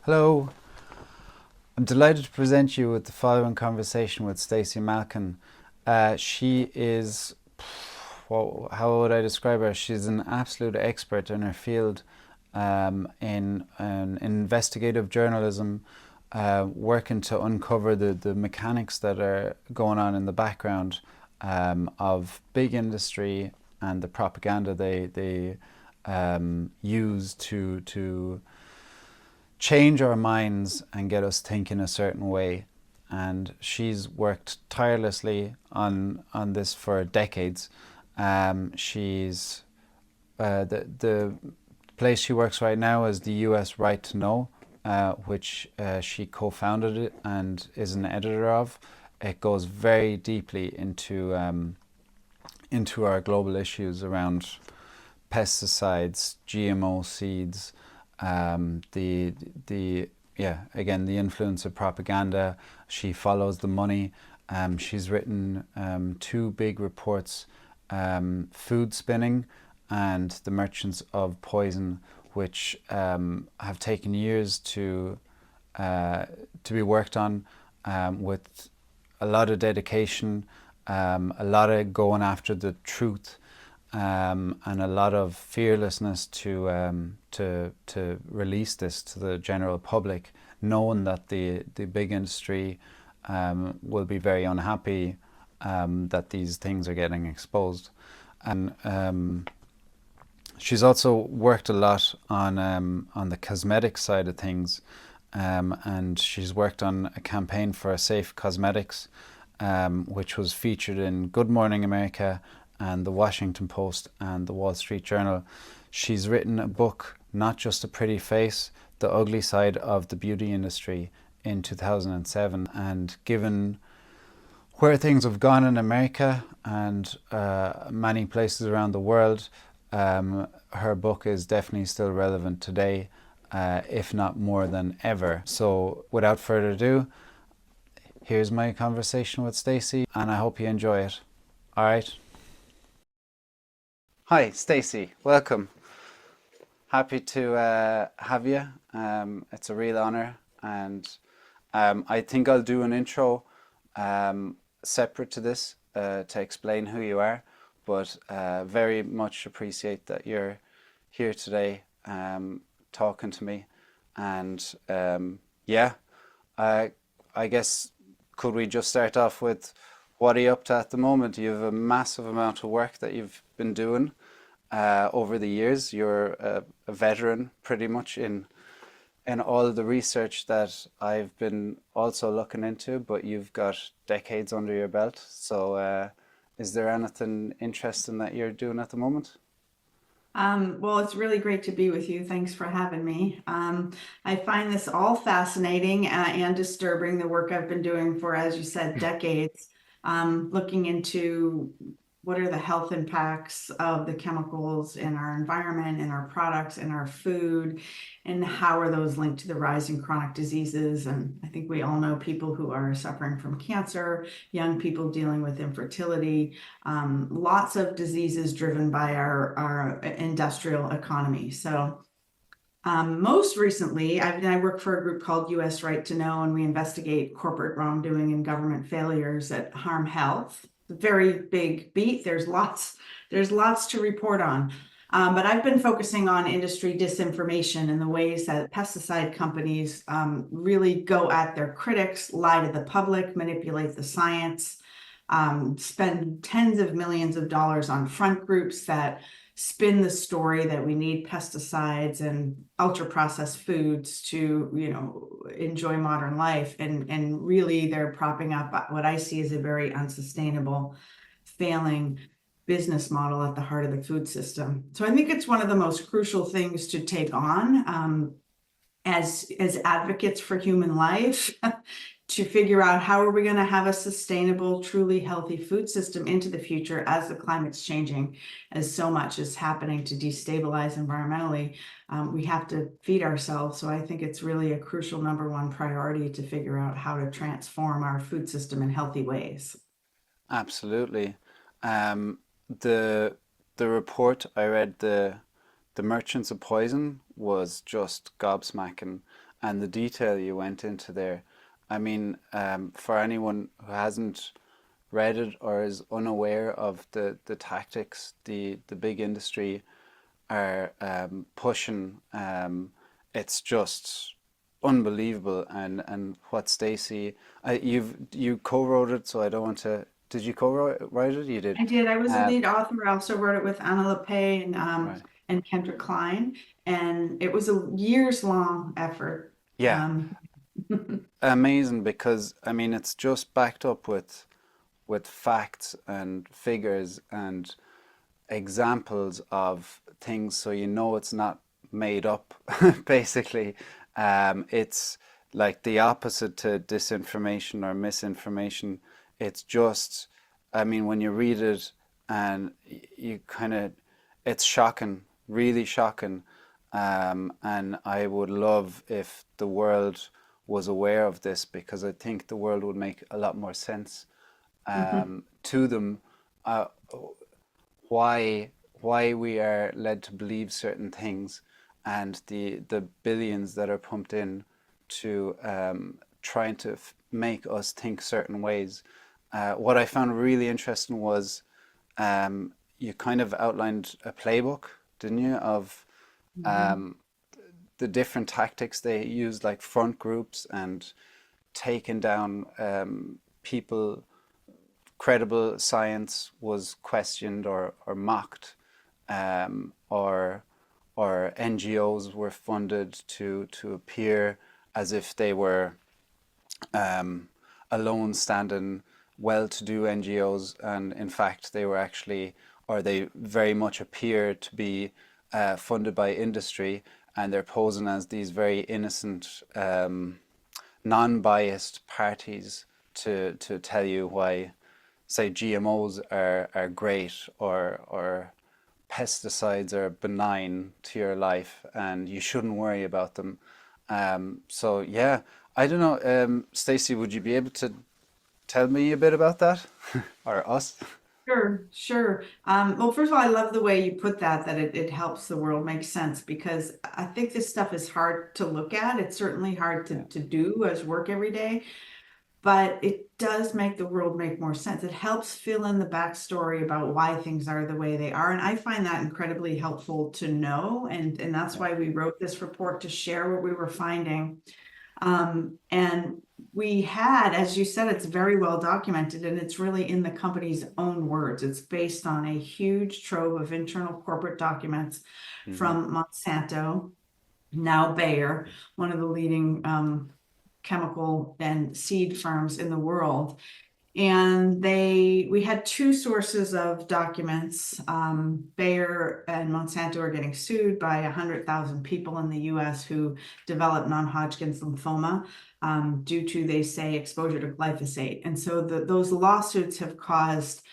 Hello, I'm delighted to present you with the following conversation with Stacy Malkan. She is, well, how would I describe her? She's an absolute expert in her field in investigative journalism, working to uncover the mechanics that are going on in the background of big industry and the propaganda they use to change our minds and get us thinking a certain way. And she's worked tirelessly on this for decades. She's the place she works right now is the US Right to Know, which she co-founded it and is an editor of. It goes very deeply into our global issues around pesticides, GMO seeds, the again, the influence of propaganda. She follows the money. She's written two big reports, Food Spinning and The Merchants of Poison, which have taken years to be worked on, with a lot of dedication, a lot of going after the truth, and a lot of fearlessness to release this to the general public, knowing that the big industry will be very unhappy that these things are getting exposed. And she's also worked a lot on the cosmetic side of things, and she's worked on a campaign for safe cosmetics, which was featured in Good Morning America and the Washington Post and the Wall Street Journal. She's written a book, Not Just a Pretty Face, The Ugly Side of the Beauty Industry, in 2007. And given where things have gone in America and many places around the world, her book is definitely still relevant today, if not more than ever. So without further ado, here's my conversation with Stacy, and I hope you enjoy it. All right. Hi, Stacy. Welcome. Happy to have you. It's a real honor, and I think I'll do an intro separate to this to explain who you are, but very much appreciate that you're here today talking to me. And I guess could we just start off with what are you up to at the moment? You have a massive amount of work that you've been doing over the years. You're a veteran pretty much in all of the research that I've been also looking into, but you've got decades under your belt. So is there anything interesting that you're doing at the moment? Well, it's really great to be with you. Thanks for having me. I find this all fascinating and disturbing, the work I've been doing for, as you said, decades, looking into what are the health impacts of the chemicals in our environment, in our products, in our food, and how are those linked to the rise in chronic diseases. And I think we all know people who are suffering from cancer, young people dealing with infertility, lots of diseases driven by our industrial economy. So most recently, I work for a group called US Right to Know, and we investigate corporate wrongdoing and government failures that harm health. Very big beat. There's lots to report on. But I've been focusing on industry disinformation and the ways that pesticide companies really go at their critics, lie to the public, manipulate the science, spend tens of millions of dollars on front groups that spin the story that we need pesticides and ultra processed foods to, enjoy modern life. And really they're propping up what I see as a very unsustainable, failing business model at the heart of the food system. So I think it's one of the most crucial things to take on as advocates for human life to figure out how are we going to have a sustainable, truly healthy food system into the future as the climate's changing, as so much is happening to destabilize environmentally. We have to feed ourselves. So I think it's really a crucial number one priority to figure out how to transform our food system in healthy ways. Absolutely. Um, the report I read, the Merchants of Poison, was just gobsmacking. and the detail you went into there. I mean, for anyone who hasn't read it or is unaware of the tactics the big industry are pushing, it's just unbelievable. And what Stacy, you co-wrote it, so I don't want to. Did you co-write it? You did. I did. I was a Um, lead author. I also wrote it with Anna LePay right. and Kendra Klein, and it was a years long effort. Yeah. Um, Amazing, because I mean it's just backed up with facts and figures and examples of things, so you know it's not made up. Basically, it's like the opposite to disinformation or misinformation. It's just, I mean, when you read it and you kind of, it's shocking, really shocking. And I would love if the world was aware of this, because I think the world would make a lot more sense to them. Uh, why we are led to believe certain things, and the billions that are pumped in to trying to make us think certain ways. What I found really interesting was you kind of outlined a playbook, didn't you, of Mhm. the different tactics they use, like front groups and taking down people. Credible science was questioned or mocked, or NGOs were funded to appear as if they were alone standing well-to-do NGOs, and in fact they were actually, or they very much appear to be funded by industry, and they're posing as these very innocent, non-biased parties to tell you why, say, GMOs are great, or pesticides are benign to your life and you shouldn't worry about them. So yeah, I don't know, Stacey, would you be able to tell me a bit about that, or us? Sure, sure. Well, first of all, I love the way you put that, that it helps the world make sense, because I think this stuff is hard to look at. It's certainly hard Yeah, to do as work every day, but it does make the world make more sense. It helps fill in the backstory about why things are the way they are. And I find that incredibly helpful to know. And that's yeah, why we wrote this report, to share what we were finding. And we had, as you said, it's very well documented, and it's really in the company's own words. It's based on a huge trove of internal corporate documents mm-hmm, from Monsanto, now Bayer, one of the leading chemical and seed firms in the world. And we had two sources of documents. Bayer and Monsanto are getting sued by 100,000 people in the US who develop non-Hodgkin's lymphoma due to, they say, exposure to glyphosate. And so those lawsuits have caused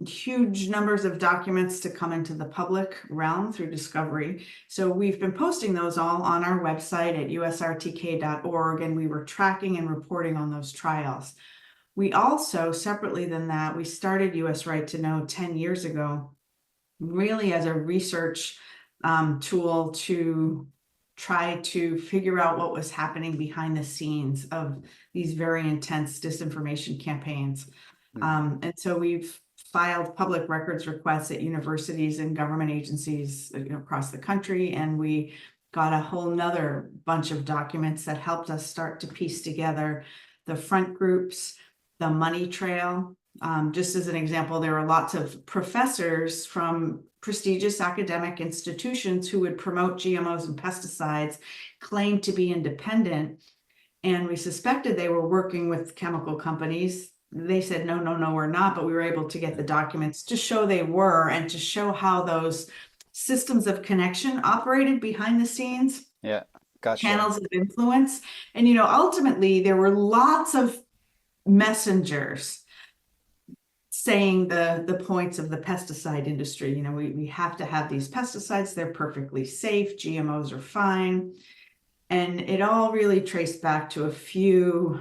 huge numbers of documents to come into the public realm through discovery. So we've been posting those all on our website at usrtk.org, and we were tracking and reporting on those trials. We also, separately than that, we started US Right to Know 10 years ago, really as a research tool to try to figure out what was happening behind the scenes of these very intense disinformation campaigns. mm-hmm, And so we've filed public records requests at universities and government agencies, across the country, and we got a whole nother bunch of documents that helped us start to piece together the front groups, the money trail. Just as an example, there are lots of professors from prestigious academic institutions who would promote GMOs and pesticides, claim to be independent, and we suspected they were working with chemical companies. They said, no, no, no, we're not, but we were able to get the documents to show they were, and to show how those systems of connection operated behind the scenes, yeah, gotcha. channels of influence. And, ultimately, there were lots of messengers saying the points of the pesticide industry. We have to have these pesticides, they're perfectly safe, GMOs are fine. And it all really traced back to a few,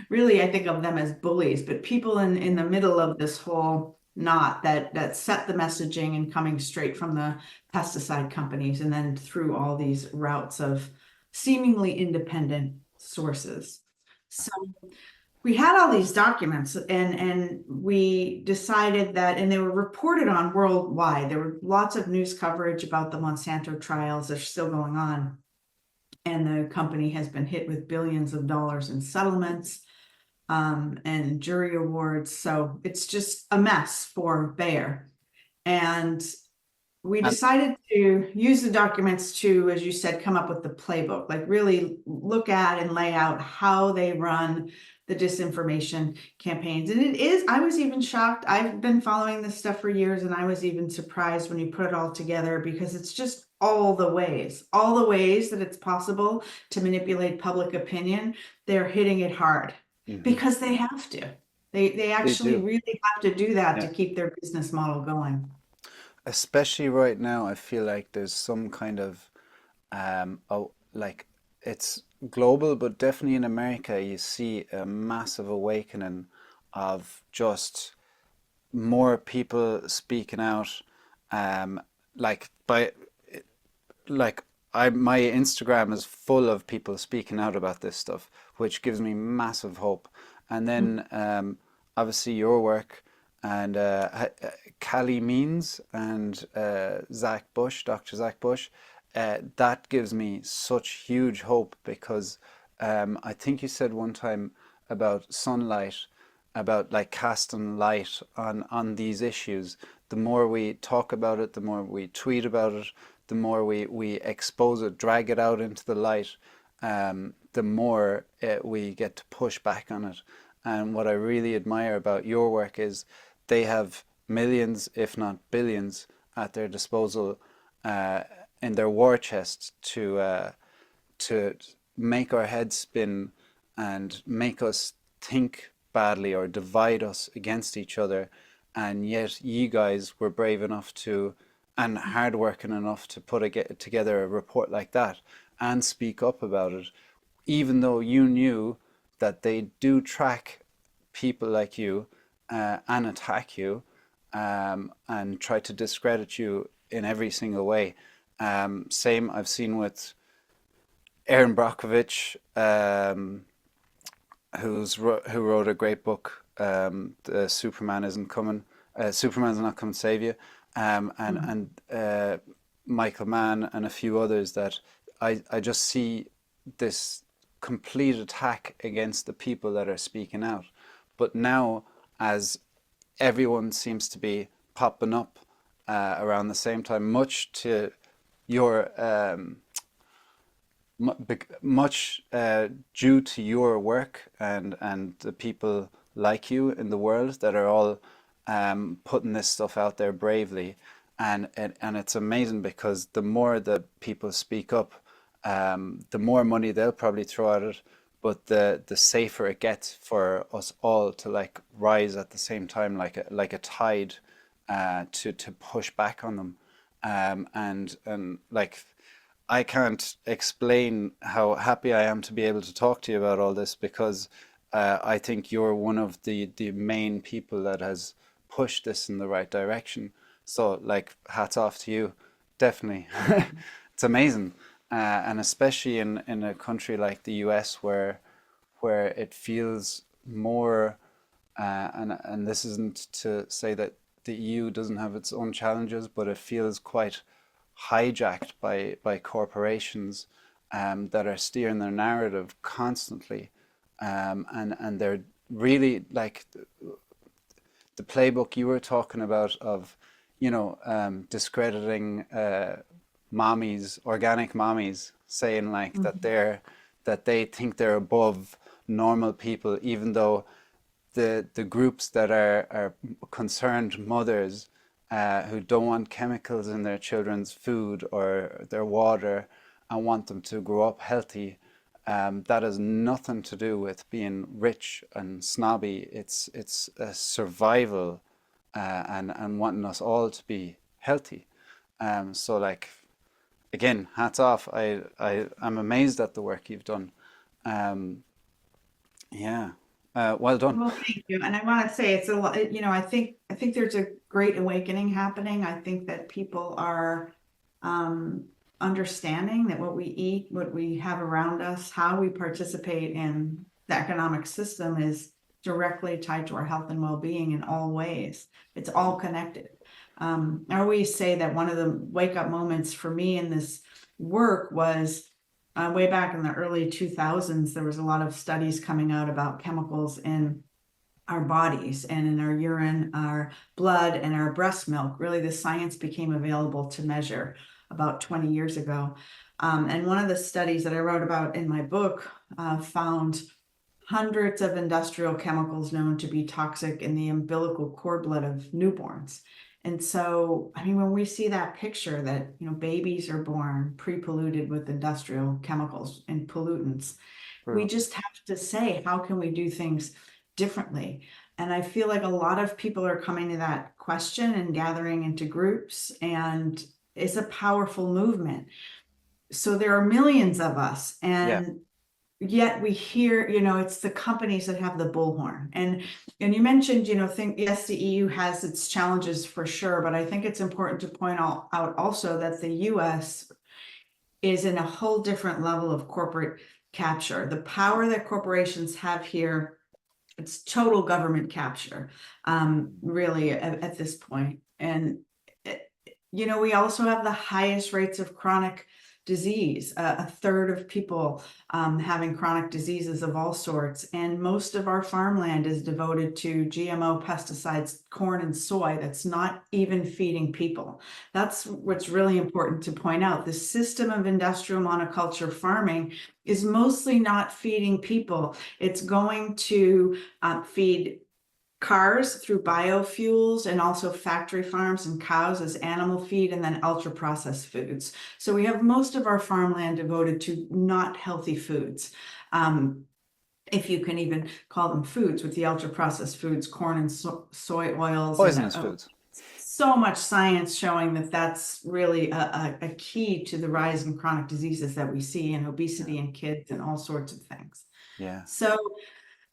really, I think of them as bullies, but people in the middle of this whole knot that set the messaging, and coming straight from the pesticide companies, and then through all these routes of seemingly independent sources. So we had all these documents, and we decided that, and they were reported on worldwide. There were lots of news coverage about the Monsanto trials that are still going on. And the company has been hit with billions of dollars in settlements, and jury awards. So it's just a mess for Bayer. And we And decided to use the documents to, as you said, come up with the playbook, like really look at and lay out how they run the disinformation campaigns. And it is, I was even shocked. I've been following this stuff for years, and I was even surprised when you put it all together, because it's just all the ways that it's possible to manipulate public opinion. They're hitting it hard mhm, because they have to. They they actually do. really have to do that Yeah. to keep their business model going. Especially right now, I feel like there's some kind of oh, like it's global, but definitely in America, you see a massive awakening of just more people speaking out. Um, like by like my Instagram is full of people speaking out about this stuff, which gives me massive hope. And then obviously your work and Callie Means and Zach Bush, Dr. Zach Bush, that gives me such huge hope because I think you said one time about sunlight, about like casting light on these issues. The more we talk about it, the more we tweet about it, the more we expose it, drag it out into the light, the more we get to push back on it. And what I really admire about your work is they have millions, if not billions, at their disposal uh, in their war chest to make our heads spin and make us think badly or divide us against each other. And yet, you guys were brave enough to and hardworking enough to together a report like that and speak up about it, even though you knew that they do track people like you and attack you and try to discredit you in every single way. Same I've seen with Aaron Brockovich, who wrote a great book, the Superman isn't coming, Superman's not coming to save you, Mhm. and Michael Mann and a few others that I just see this complete attack against the people that are speaking out. But now, as everyone seems to be popping up around the same time, much to your much due to your work and the people like you in the world that are all putting this stuff out there bravely, and it's amazing because the more that people speak up, the more money they'll probably throw at it, but the safer it gets for us all to like rise at the same time like a tide to push back on them, and like I can't explain how happy I am to be able to talk to you about all this because I think you're one of the main people that has pushed this in the right direction. So, like, hats off to you. Definitely. It's amazing. And especially in a country like the US where it feels more, and this isn't to say that the EU doesn't have its own challenges, but it feels quite hijacked by corporations that are steering their narrative constantly, and they're really like the playbook you were talking about of, discrediting mommies, organic mommies, saying like Mhm. that they think they're above normal people, even though the groups that are concerned mothers who don't want chemicals in their children's food or their water and want them to grow up healthy. That has nothing to do with being rich and snobby. It's a survival and wanting us all to be healthy. So like again, hats off. I'm amazed at the work you've done. Um, yeah, well done. Well, thank you. And I want to say it's a lot, I think there's a great awakening happening. I think that people are, um, understanding that what we eat, what we have around us, how we participate in the economic system is directly tied to our health and well-being in all ways. It's all connected. I always say that one of the wake-up moments for me in this work was way back in the early 2000s. There was a lot of studies coming out about chemicals in our bodies and in our urine, our blood, and our breast milk. Really, the science became available to measure about 20 years ago. And one of the studies that I wrote about in my book found hundreds of industrial chemicals known to be toxic in the umbilical cord blood of newborns. And so, I mean, when we see that picture that, you know, babies are born pre-polluted with industrial chemicals and pollutants, we True. just have to say, how can we do things differently? And I feel like a lot of people are coming to that question and gathering into groups, and it's a powerful movement. So there are millions of us, Yeah. and yet we hear, you know, it's the companies that have the bullhorn. And you mentioned, you know, yes, the EU has its challenges for sure, but I think it's important to point out also that the US is in a whole different level of corporate capture. The power that corporations have here, it's total government capture, really at this point. And you know, we also have the highest rates of chronic disease, a third of people having chronic diseases of all sorts. And most of our farmland is devoted to GMO pesticides, corn and soy, that's not even feeding people. That's what's really important to point out. The system of industrial monoculture farming is mostly not feeding people. It's going to feed cars through biofuels, and also factory farms and cows as animal feed, and then ultra processed foods. So we have most of our farmland devoted to not healthy foods. If you can even call them foods, with the ultra processed foods, corn and soy oils, and Poisonous foods. so much science showing that that's really a key to the rise in chronic diseases that we see, and obesity in kids and all sorts of things. Yeah. So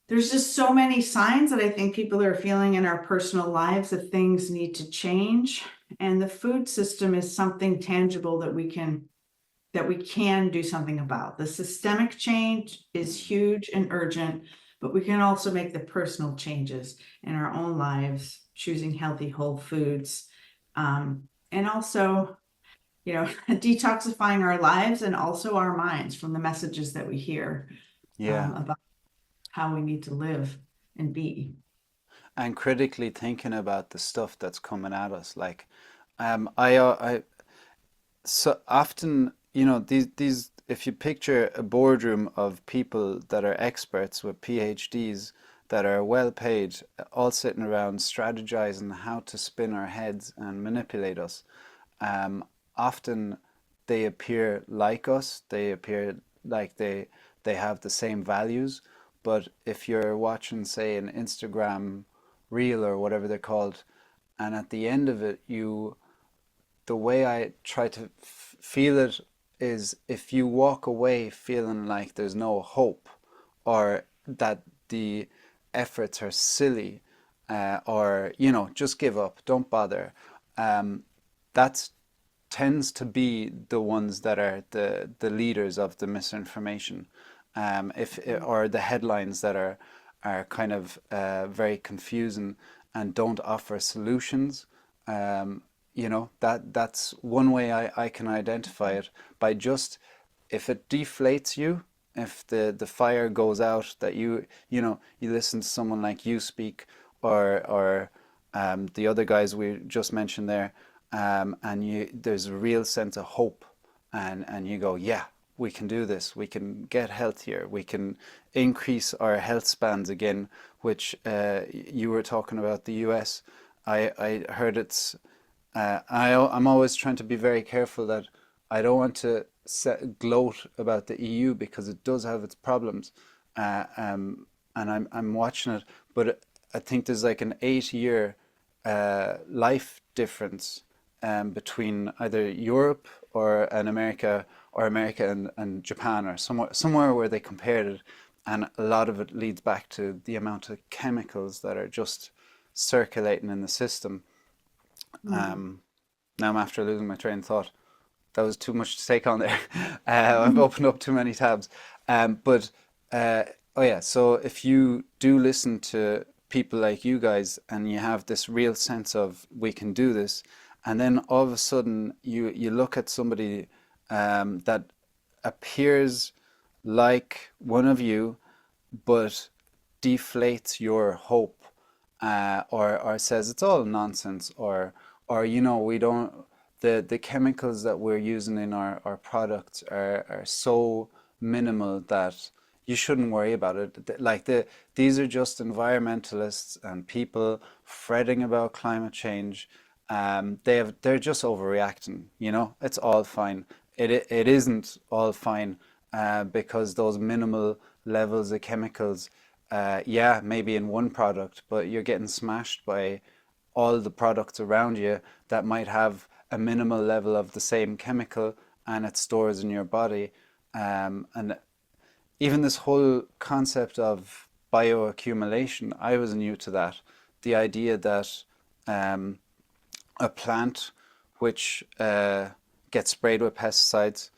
there's just so many signs that I think people are feeling in our personal lives that things need to change. And the food system is something tangible that we can do something about. The systemic change is huge and urgent, but we can also make the personal changes in our own lives, choosing healthy whole foods, and also, you know, detoxifying our lives and also our minds from the messages that we hear Yeah. about how we need to live and be. And critically thinking about the stuff that's coming at us. Like, I so often, you know, these, if you picture a boardroom of people that are experts with PhDs that are well paid, all sitting around strategizing how to spin our heads and manipulate us, um, often they appear like us. They appear like they have the same values. But if you're watching, say, an Instagram reel or whatever they're called, and at the end of it, the way I try to feel it is, if you walk away feeling like there's no hope, or that the efforts are silly, or, you know, just give up, don't bother, that tends to be the ones that are the leaders of the misinformation, if or the headlines that are kind of very confusing and don't offer solutions. You know, that's one way I can identify it, by just, if it deflates you, if the fire goes out, that you know, you listen to someone like you speak, or the other guys we just mentioned there, and there's a real sense of hope, and you go, yeah, we can do this, we can get healthier, we can increase our health spans again, which you were talking about the US. I heard it's I'm always trying to be very careful that I don't want to gloat about the EU, because it does have its problems, and I'm watching it, but I think there's like an 8 year life difference between either Europe or America, or America and Japan, or somewhere where they compared it, and a lot of it leads back to the amount of chemicals that are just circulating in the system. Mm. Now I'm after losing my train of thought. that was too much to take on there. I've opened up too many tabs. But oh yeah, so if you do listen to people like you guys and you have this real sense of we can do this, and then all of a sudden you look at somebody that appears like one of you, but deflates your hope, or says it's all nonsense, or we don't, the chemicals that we're using in our products are so minimal that you shouldn't worry about it. Like these are just environmentalists and people fretting about climate change. They're just overreacting. It's all fine. It isn't all fine, because those minimal levels of chemicals, yeah, maybe in one product, but you're getting smashed by all the products around you that might have a minimal level of the same chemical, and it stores in your body. And even this whole concept of bioaccumulation, I was new to that. The idea that um, a plant which gets sprayed with pesticides,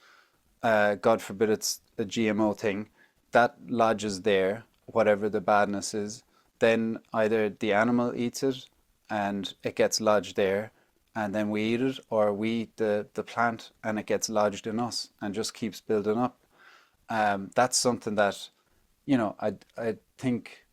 God forbid it's a GMO thing, that lodges there, whatever the badness is. Then either the animal eats it and it gets lodged there, and then we eat it, or we eat the plant and it gets lodged in us and just keeps building up. That's something that, I think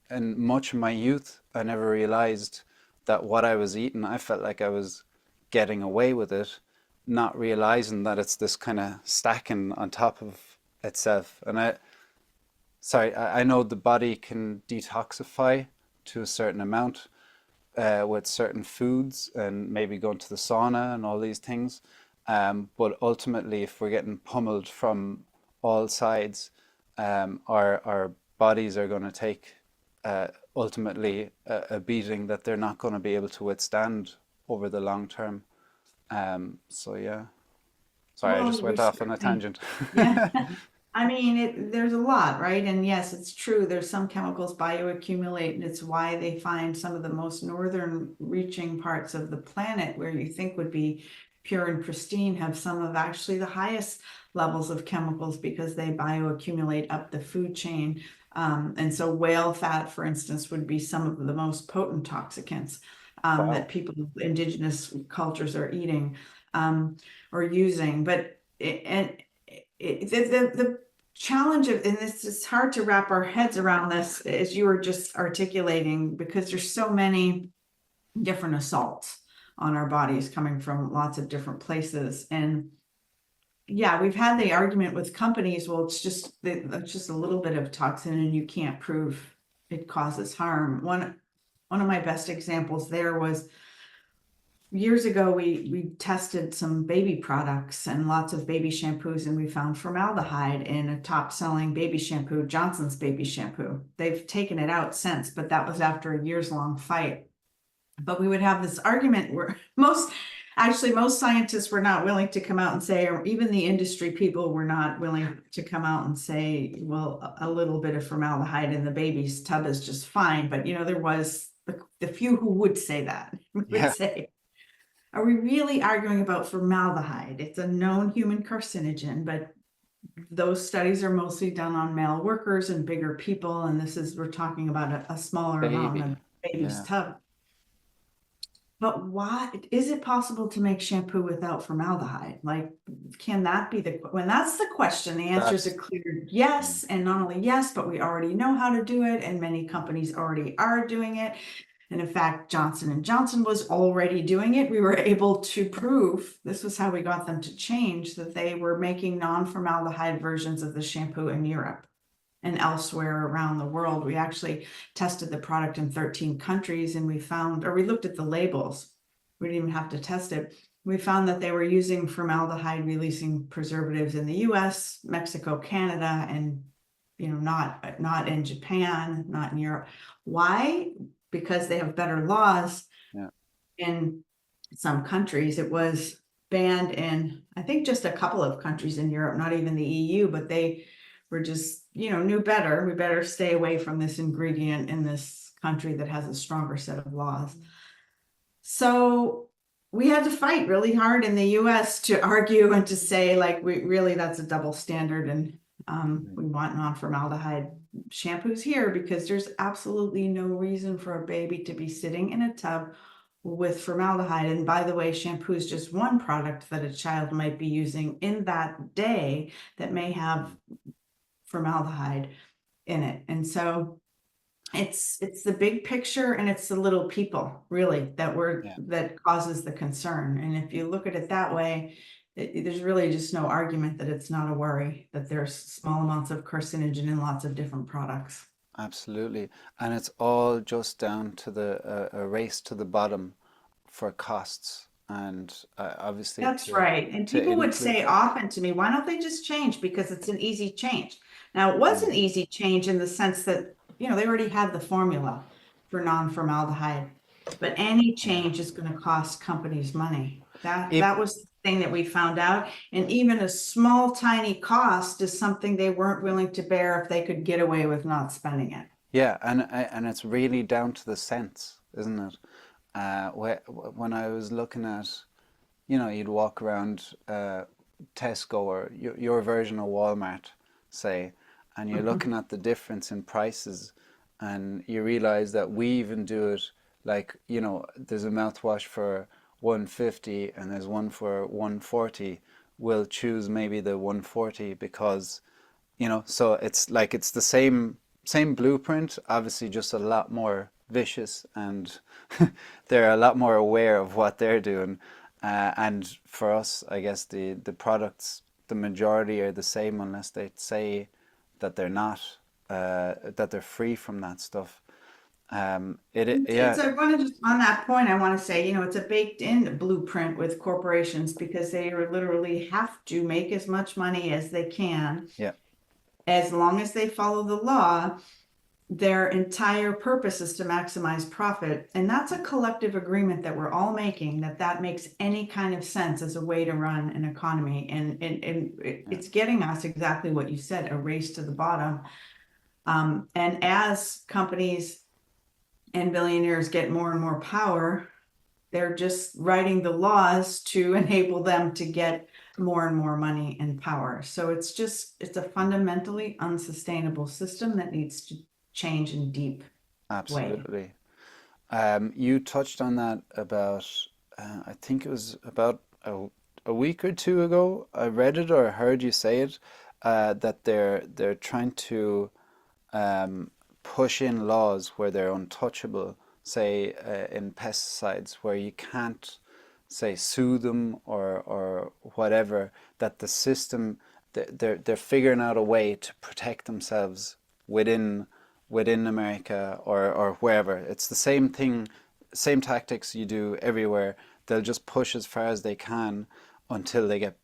in much of my youth, I never realized that what I was eating, I felt like I was getting away with it, not realizing that it's this kind of stacking on top of itself. And I know the body can detoxify to a certain amount, with certain foods and maybe going to the sauna and all these things. But ultimately, if we're getting pummeled from all sides, our bodies are going to take, ultimately, a beating that they're not going to be able to withstand over the long term. So yeah, sorry, I Well, just we're went off on a certainly, tangent. yeah. I mean, there's a lot, right? And yes, it's true. There's some chemicals bioaccumulate, and it's why they find some of the most northern reaching parts of the planet where you think would be pure and pristine have some of actually the highest levels of chemicals because they bioaccumulate up the food chain. And so whale fat, for instance, would be some of the most potent toxicants that Wow. people, indigenous cultures are eating or using. But the challenge of, and this is hard to wrap our heads around this, as you were just articulating, because there's so many different assaults on our bodies coming from lots of different places. And yeah, we've had the argument with companies, well, it's just a little bit of toxin and you can't prove it causes harm. One of my best examples there was years ago, we tested some baby products and lots of baby shampoos, and we found formaldehyde in a top-selling baby shampoo, Johnson's baby shampoo. They've taken it out since, but that was after a years-long fight. But we would have this argument where most scientists were not willing to come out and say, or even the industry people were not willing to come out and say, well, a little bit of formaldehyde in the baby's tub is just fine. But there was the few who would say that, would Yeah, say, are we really arguing about formaldehyde? It's a known human carcinogen, but those studies are mostly done on male workers and bigger people. And we're talking about a smaller amount baby. of baby's Yeah, tub. But why is it possible to make shampoo without formaldehyde? Like, can that be when that's the question, the answer is a that's clear yes. And not only yes, but we already know how to do it. And many companies already are doing it. And in fact, Johnson and Johnson was already doing it. We were able to prove, this was how we got them to change, that they were making non-formaldehyde versions of the shampoo in Europe and elsewhere around the world. We actually tested the product in 13 countries, and we looked at the labels. We didn't even have to test it. We found that they were using formaldehyde releasing preservatives in the US, Mexico, Canada, and not in Japan, not in Europe. Why? Because they have better laws. yeah, In some countries. It was banned in, I think, just a couple of countries in Europe, not even the EU, but they were just, knew better. We better stay away from this ingredient in this country that has a stronger set of laws. So we had to fight really hard in the US to argue and to say, like, we really, that's a double standard, and we want non-formaldehyde shampoos here because there's absolutely no reason for a baby to be sitting in a tub with formaldehyde. And by the way, shampoo is just one product that a child might be using in that day that may have formaldehyde in it. And so it's the big picture, and it's the little people really Yeah, that causes the concern. And if you look at it that way, there's really just no argument that it's not a worry, that there's small amounts of carcinogen in lots of different products. absolutely. And it's all just down to the a race to the bottom for costs and obviously That's right. And to people would influence. say often to me, why don't they just change? Because it's an easy change. Now, it was an easy change in the sense that, they already had the formula for non-formaldehyde, but any Yeah. change is going to cost companies money. That If, that was the thing that we found out. And even a small, tiny cost is something they weren't willing to bear if they could get away with not spending it. yeah, and it's really down to the sense, isn't it? When I was looking at, you'd walk around Tesco or your version of Walmart, say, and you're looking at the difference in prices, and you realize that we even do it like, there's a mouthwash for 150 and there's one for 140. We'll choose maybe the 140 because, so it's like it's the same blueprint, obviously just a lot more vicious, and they're a lot more aware of what they're doing. And for us, I guess the products, the majority are the same unless they say that they're not, that they're free from that stuff. It's, Yeah, I want to just, on that point, I want to say, it's a baked in blueprint with corporations because they are literally have to make as much money as they can. yeah, As long as they follow the law, their entire purpose is to maximize profit. And that's a collective agreement that we're all making, that makes any kind of sense as a way to run an economy. And yeah, it's getting us exactly what you said, a race to the bottom. And as companies and billionaires get more and more power, they're just writing the laws to enable them to get more and more money and power. So it's a fundamentally unsustainable system that needs to change in deep way. absolutely. You touched on that about, I think it was about a week or two ago. I read it or heard you say it, that they're trying to push in laws where they're untouchable, say in pesticides, where you can't say sue them or whatever. That the system they're figuring out a way to protect themselves within America or wherever. It's the same thing, same tactics you do everywhere. They'll just push as far as they can until they get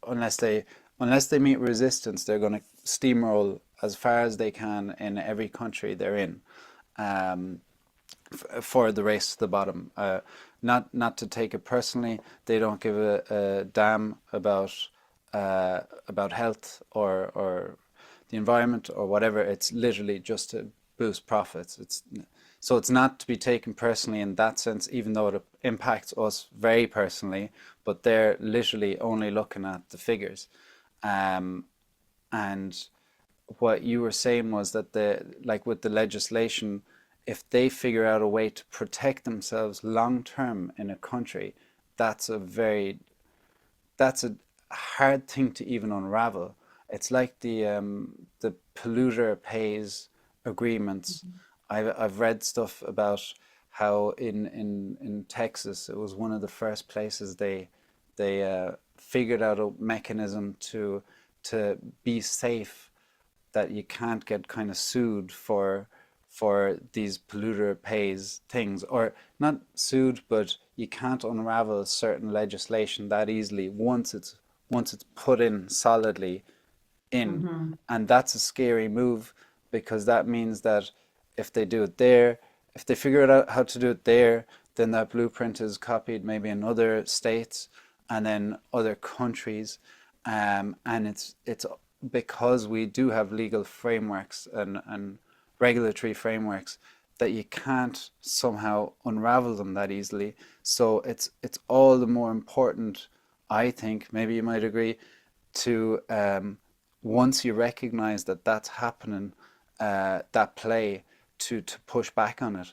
unless they meet resistance, they're going to steamroll as far as they can in every country they're in, um, for the race to the bottom. Not to take it personally, they don't give a damn about health or the environment or whatever. It's literally just to boost profits. It's not to be taken personally in that sense, even though it impacts us very personally. But they're literally only looking at the figures. Um, and what you were saying was that like with the legislation, if they figure out a way to protect themselves long term in a country, that's a very that's a hard thing to even unravel. It's like the polluter pays agreements. I've read stuff about how in Texas it was one of the first places they figured out a mechanism to be safe, that you can't get kind of sued for these polluter pays things, or not sued, but you can't unravel certain legislation that easily once it's put in solidly in. Mhm. And that's a scary move, because that means that if they do it there, if they figure out how to do it there, then that blueprint is copied maybe in other states and then other countries. And it's because we do have legal frameworks and regulatory frameworks, that you can't somehow unravel them that easily. So it's all the more important, I think, maybe you might agree, to once you recognize that that's happening, that play, to push back on it,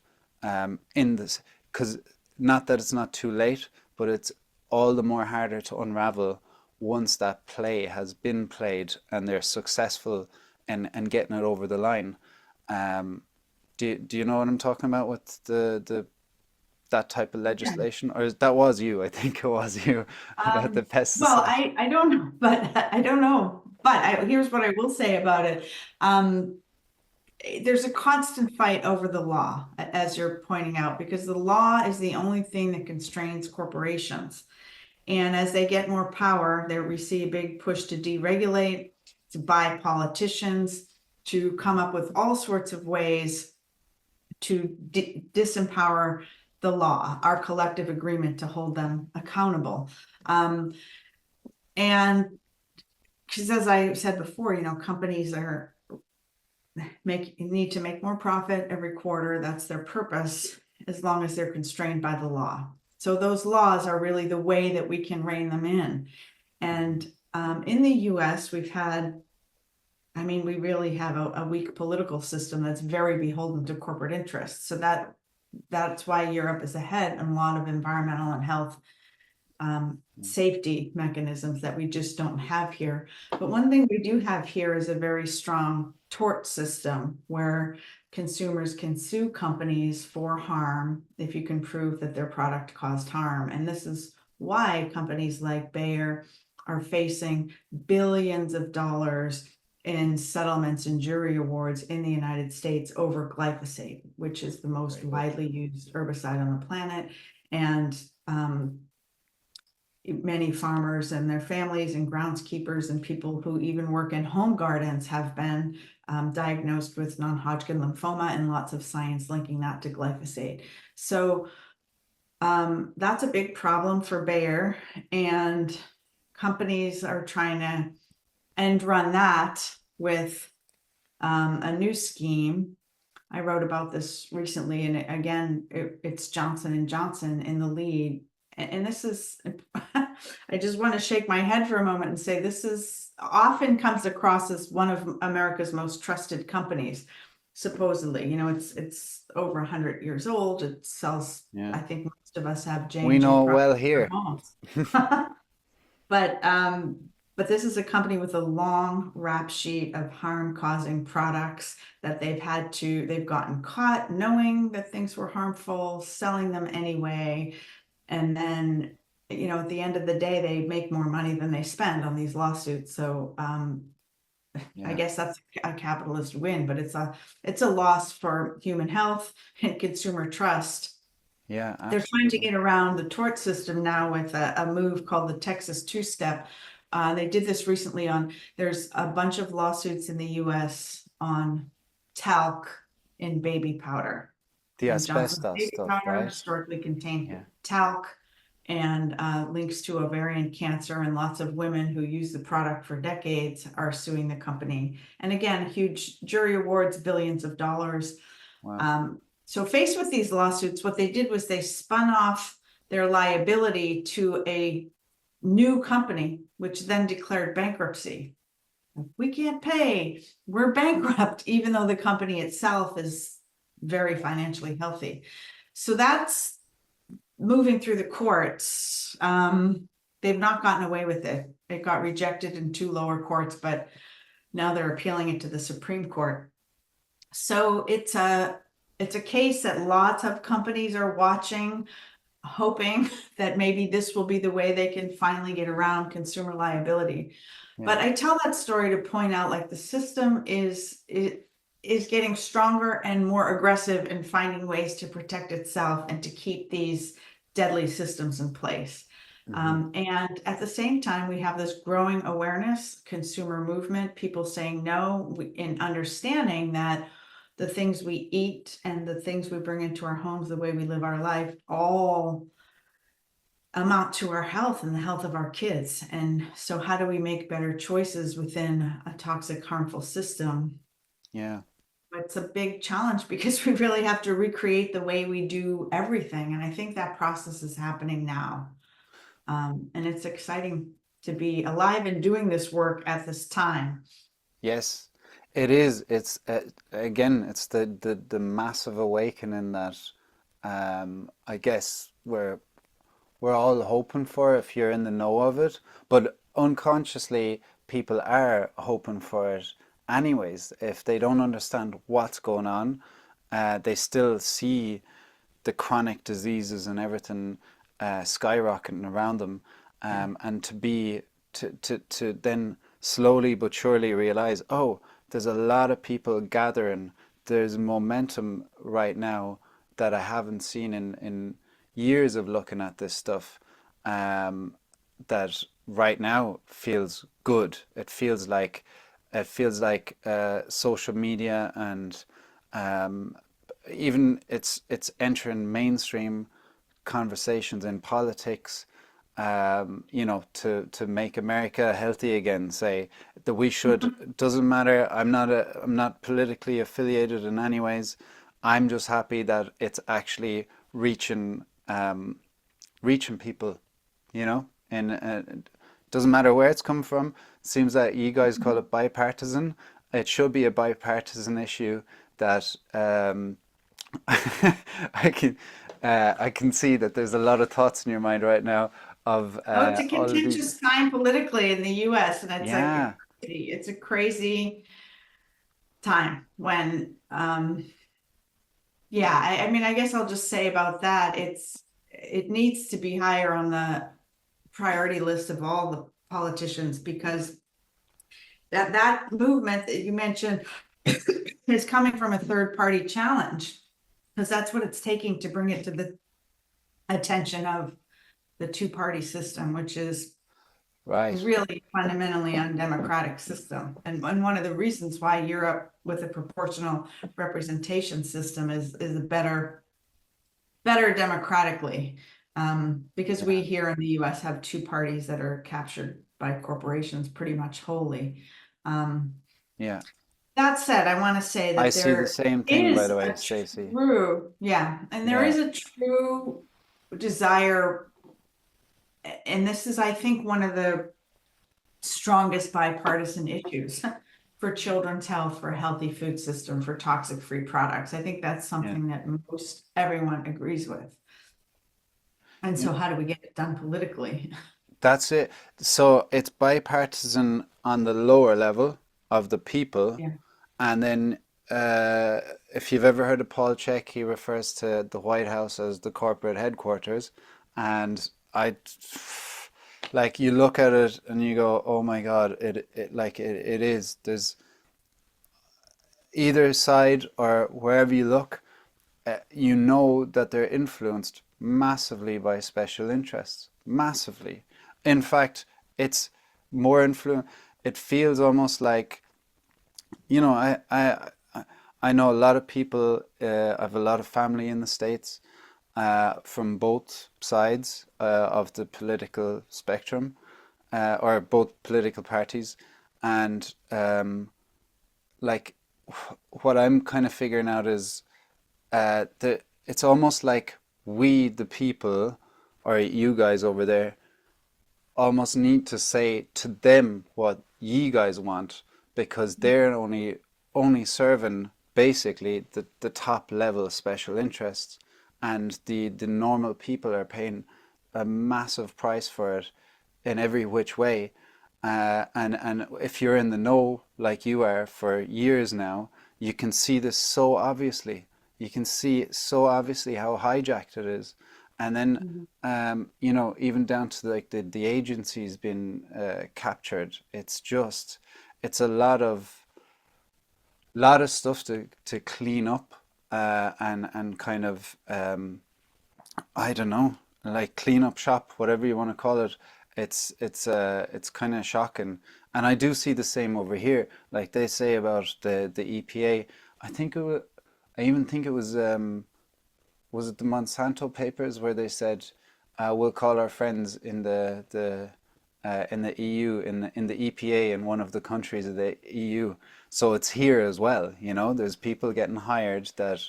in this, because not that it's not too late, but it's all the more harder to unravel once that play has been played and they're successful in getting it over the line. Um, do you know what I'm talking about with the that type of Yeah. legislation? Or that was you, I think it was you, about the Well, pesticide. I don't know, but I don't know. But here's what I will say about it. Um, there's a constant fight over the law, as you're pointing out, because the law is the only thing that constrains corporations. And as they get more power, we see a big push to deregulate, to buy politicians, to come up with all sorts of ways to disempower the law, our collective agreement to hold them accountable. And because as I said before, companies need to make more profit every quarter. That's their purpose, as long as they're constrained by the law. So those laws are really the way that we can rein them in. And in the US, we really have a weak political system that's very beholden to corporate interests. So that's why Europe is ahead in a lot of environmental and health safety mechanisms that we just don't have here. But one thing we do have here is a very strong tort system where consumers can sue companies for harm if you can prove that their product caused harm. And this is why companies like Bayer are facing billions of dollars in settlements and jury awards in the United States over glyphosate, which is the most widely used herbicide on the planet. And many farmers and their families and groundskeepers and people who even work in home gardens have been diagnosed with non-Hodgkin lymphoma, and lots of science linking that to glyphosate. So that's a big problem for Bayer, and companies are trying to end run that with a new scheme. I wrote about this recently, and again, it's Johnson and Johnson in the lead. And this is, I just want to shake my head for a moment and say this is often comes across as one of America's most trusted companies. Supposedly, it's over 100 years old. It sells. Yeah, I think most of us have we J&J know it products well in our here. homes. But this is a company with a long rap sheet of harm causing products that they've gotten caught knowing that things were harmful, selling them anyway. And then, at the end of the day, they make more money than they spend on these lawsuits. So I Yeah, guess that's a capitalist win, but it's a loss for human health and consumer trust. yeah, They're trying to absolutely. get around the tort system now with a move called the Texas two-step. They did this recently there's a bunch of lawsuits in the US on talc in baby powder. The And Johnson's asbestos baby stuff, powder right? historically contained Yeah. talc, and links to ovarian cancer, and lots of women who use the product for decades are suing the company. And again, huge jury awards, billions of dollars. Wow. So faced with these lawsuits, what they did was they spun off their liability to a new company, which then declared bankruptcy. We can't pay, we're bankrupt, even though the company itself is very financially healthy. So that's moving through the courts. They've not gotten away with it. It got rejected in 2 lower courts, but now they're appealing it to the Supreme Court. So it's a case that lots of companies are watching, hoping that maybe this will be the way they can finally get around consumer liability. But Yeah. I tell that story to point out, like, the system is getting stronger and more aggressive in finding ways to protect itself and to keep these deadly systems in place. And at the same time, we have this growing awareness, consumer movement, people saying no, and understanding that the things we eat and the things we bring into our homes, the way we live our life, all amount to our health and the health of our kids. And so how do we make better choices within a toxic, harmful system? Yeah. But it's a big challenge because we really have to recreate the way we do everything. And I think that process is happening now. And it's exciting to be alive and doing this work at this time. Yes, it is. It's again, it's the massive awakening that I guess we're all hoping for if you're in the know of it, but unconsciously people are hoping for it anyways. If they don't understand what's going on, they still see the chronic diseases and everything skyrocketing around them, and to then slowly but surely realize, oh, there's a lot of people gathering. There's momentum right now that I haven't seen in years of looking at this stuff. That right now feels good. It feels like social media and even it's entering mainstream conversations in politics. To make America healthy again. Say that we should. It doesn't matter. I'm not politically affiliated in any ways. I'm just happy that it's actually reaching people. And it doesn't matter where it's come from. Seems that you guys call it bipartisan. It should be a bipartisan issue that I can see that there's a lot of thoughts in your mind right now of Oh, it's a all of these. contentious time politically in the US, and Yeah, it's a crazy time when yeah, I mean, I guess I'll just say about that, it needs to be higher on the priority list of all the politicians, because that movement that you mentioned is coming from a third party challenge, because that's what it's taking to bring it to the attention of the two-party system, which is right. really fundamentally undemocratic system. And one of the reasons why Europe with a proportional representation system is a better democratically, because we Yeah, here in the US have two parties that are captured by corporations pretty much wholly. Um, yeah. that said, I want to say I that see the there same thing, by is the way, a Stacy. true, yeah, and there Yeah, is a true desire, and this is, I think, one of the strongest bipartisan issues for children's health, for a healthy food system, for toxic-free products. I think that's yeah. something that most everyone agrees with. And so how do we get it done politically? That's it. So it's bipartisan on the lower level of the people, Yeah. and then if you've ever heard of Paul Check, he refers to the White House as the corporate headquarters, and like you look at it and you go, oh my God, it is. There's either side or wherever you look, you know that they're influenced massively by special interests. Massively. In fact, it's more influence. It feels almost like, I know a lot of people. I have a lot of family in the States, from both sides of the political spectrum, or both political parties, and like what I'm kind of figuring out is it's almost like we, the people, or you guys over there, almost need to say to them what you guys want, because they're only serving basically the top level special interests, and the normal people are paying a massive price for it in every which way. And if you're in the know like you are for years now, you can see this so obviously. You can see so obviously how hijacked it is. And then, Mhm. even down to like the agencies being captured. It's a lot of stuff to clean up, and kind of, I don't know, like clean up shop, whatever you want to call it. It's kind of shocking, and I do see the same over here. Like they say about the EPA. I think it was, I even think it was it the Monsanto papers where they said, we'll call our friends in the EU, in the EPA, in one of the countries of the EU, So it's here as well, you know, there's people getting hired that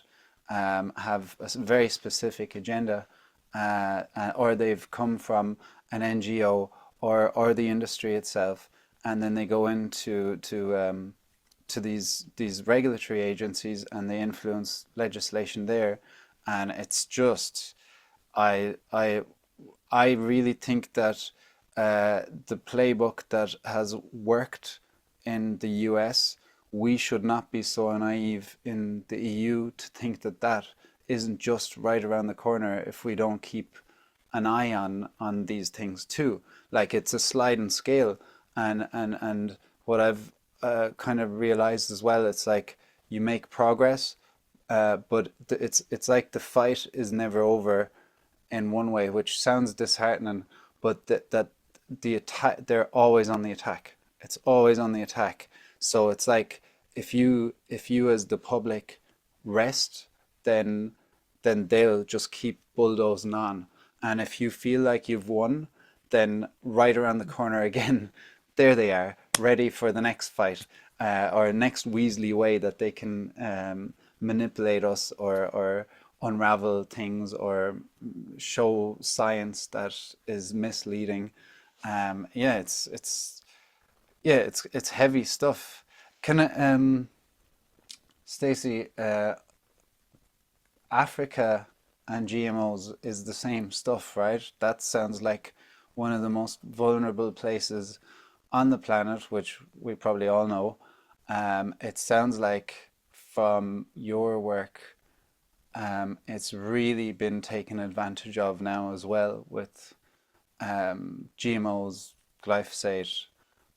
have a very specific agenda, or they've come from an NGO or the industry itself, and then they go into to these regulatory agencies and they influence legislation there, and it's just I I I really think that the playbook that has worked in the US, we should not be so naive in the EU to think that that isn't just right around the corner if we don't keep an eye on these things too. Like it's a sliding scale, and what I've kind of realized as well, it's like you make progress, but it's like the fight is never over in one way, which sounds disheartening, but that the attack, they're always on the attack. It's always on the attack. So it's like if you as the public rest, then they'll just keep bulldozing on. And if you feel like you've won, then right around the corner again, there they are, ready for the next fight, or next Weasley way that they can manipulate us, or unravel things, or show science that is misleading. Yeah, it's heavy stuff. Can I, Stacey, Africa and GMOs is the same stuff, right? That sounds like one of the most vulnerable places on the planet, which we probably all know. It sounds like from your work, it's really been taken advantage of now as well with GMOs, glyphosate,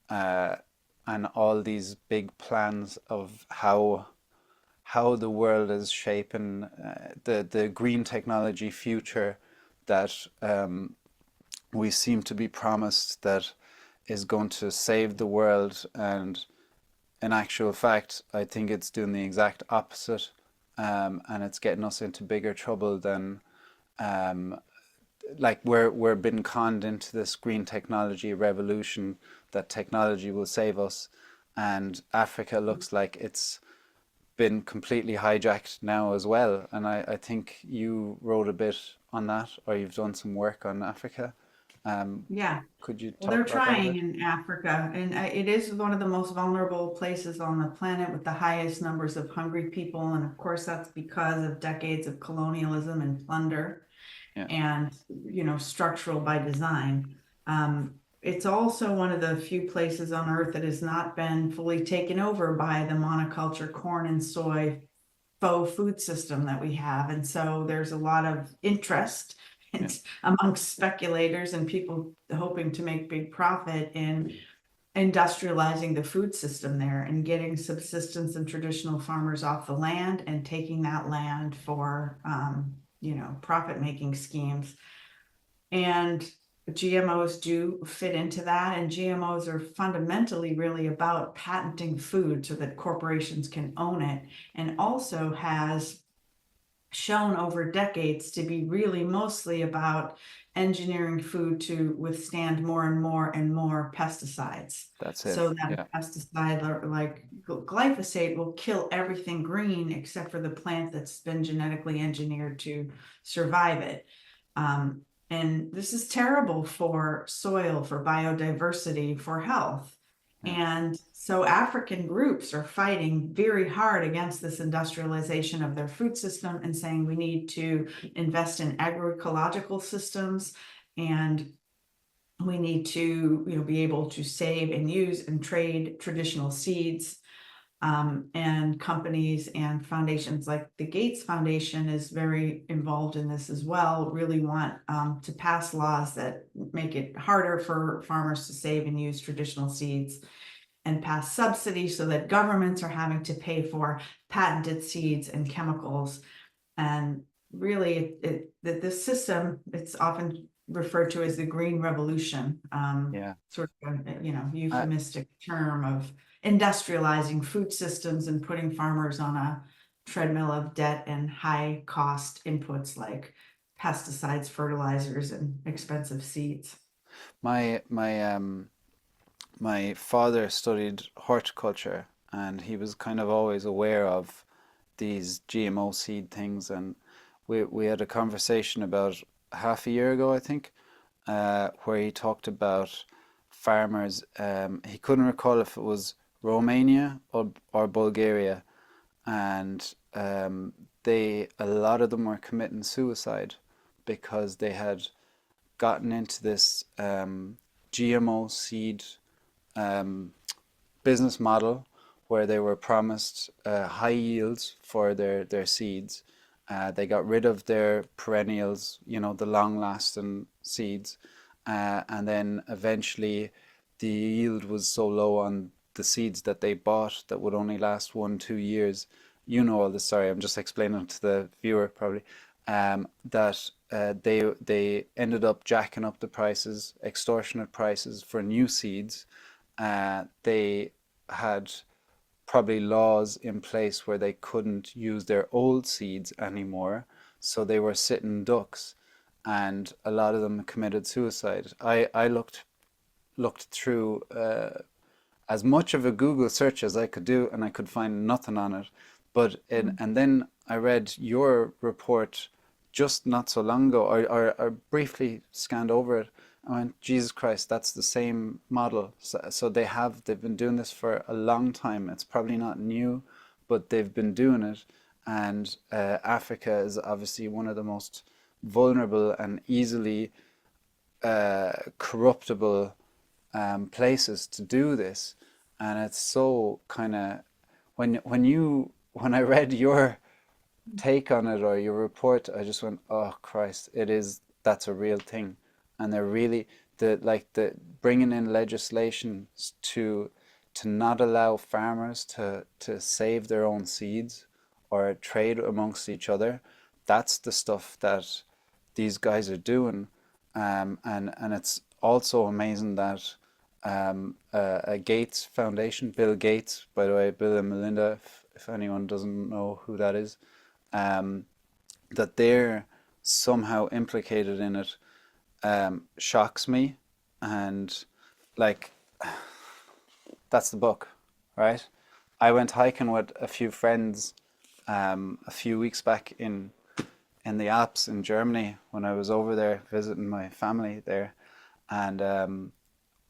uh, and all these big plans of how the world is shaping, the green technology future that we seem to be promised that is going to save the world. And in actual fact, I think it's doing the exact opposite, and it's getting us into bigger trouble than um, like we're being conned into this green technology revolution that technology will save us, and Africa looks like it's been completely hijacked now as well. And I think you wrote a bit on that, or you've done some work on Africa. Um, Yeah. could you Well, they're talk about that a trying bit? in Africa, and it is one of the most vulnerable places on the planet with the highest numbers of hungry people. And of course, that's because of decades of colonialism and plunder, Yeah, and structural by design. It's also one of the few places on Earth that has not been fully taken over by the monoculture corn and soy faux food system that we have. And so there's a lot of interest yeah, amongst speculators and people hoping to make big profit in industrializing the food system there and getting subsistence and traditional farmers off the land and taking that land for profit making schemes. And GMOs do fit into that. And GMOs are fundamentally really about patenting food so that corporations can own it, and also has shown over decades to be really mostly about engineering food to withstand more and more and more pesticides. that's it. So that Yeah, a pesticide like glyphosate will kill everything green except for the plant that's been genetically engineered to survive it. Um, and this is terrible for soil, for biodiversity, for health. yeah, And so African groups are fighting very hard against this industrialization of their food system and saying we need to invest in agroecological systems, and we need to be able to save and use and trade traditional seeds. And companies and foundations like the Gates Foundation is very involved in this as well, really want to pass laws that make it harder for farmers to save and use traditional seeds, and pass subsidies so that governments are having to pay for patented seeds and chemicals. And really, that this system, it's often referred to as the Green Revolution, yeah. sort of I, euphemistic term of industrializing food systems and putting farmers on a treadmill of debt and high cost inputs like pesticides, fertilizers, and expensive seeds. my father studied horticulture, and he was kind of always aware of these GMO seed things. And we had a conversation about half a year ago, I think, where he talked about farmers. He couldn't recall if it was Romania or Bulgaria, and a lot of them were committing suicide because they had gotten into this GMO seed um, business model where they were promised high yields for their seeds. They got rid of their perennials, the long lasting seeds. And then eventually the yield was so low on the seeds that they bought that would only last 1, 2 years. You know all this, sorry, I'm just explaining to the viewer probably. That they ended up jacking up the prices, extortionate prices for new seeds. They had probably laws in place where they couldn't use their old seeds anymore, so they were sitting ducks, and a lot of them committed suicide. I looked through as much of a Google search as I could do, and I could find nothing on it. And then I read your report just not so long ago, or briefly scanned over it. I went, Jesus Christ, that's the same model. So they've been doing this for a long time. It's probably not new, but they've been doing it. And Africa is obviously one of the most vulnerable and easily corruptible places to do this. And it's so kind of when I read your take on it or your report, I just went, oh Christ, that's a real thing. And they're really the bringing in legislation to not allow farmers to save their own seeds or trade amongst each other. That's the stuff that these guys are doing. And it's also amazing that a Gates Foundation, Bill Gates, by the way, Bill and Melinda, if anyone doesn't know who that is, um, that they're somehow implicated in it, shocks me. And like, that's the book, right? I went hiking with a few friends a few weeks back in the Alps in Germany when I was over there visiting my family there. And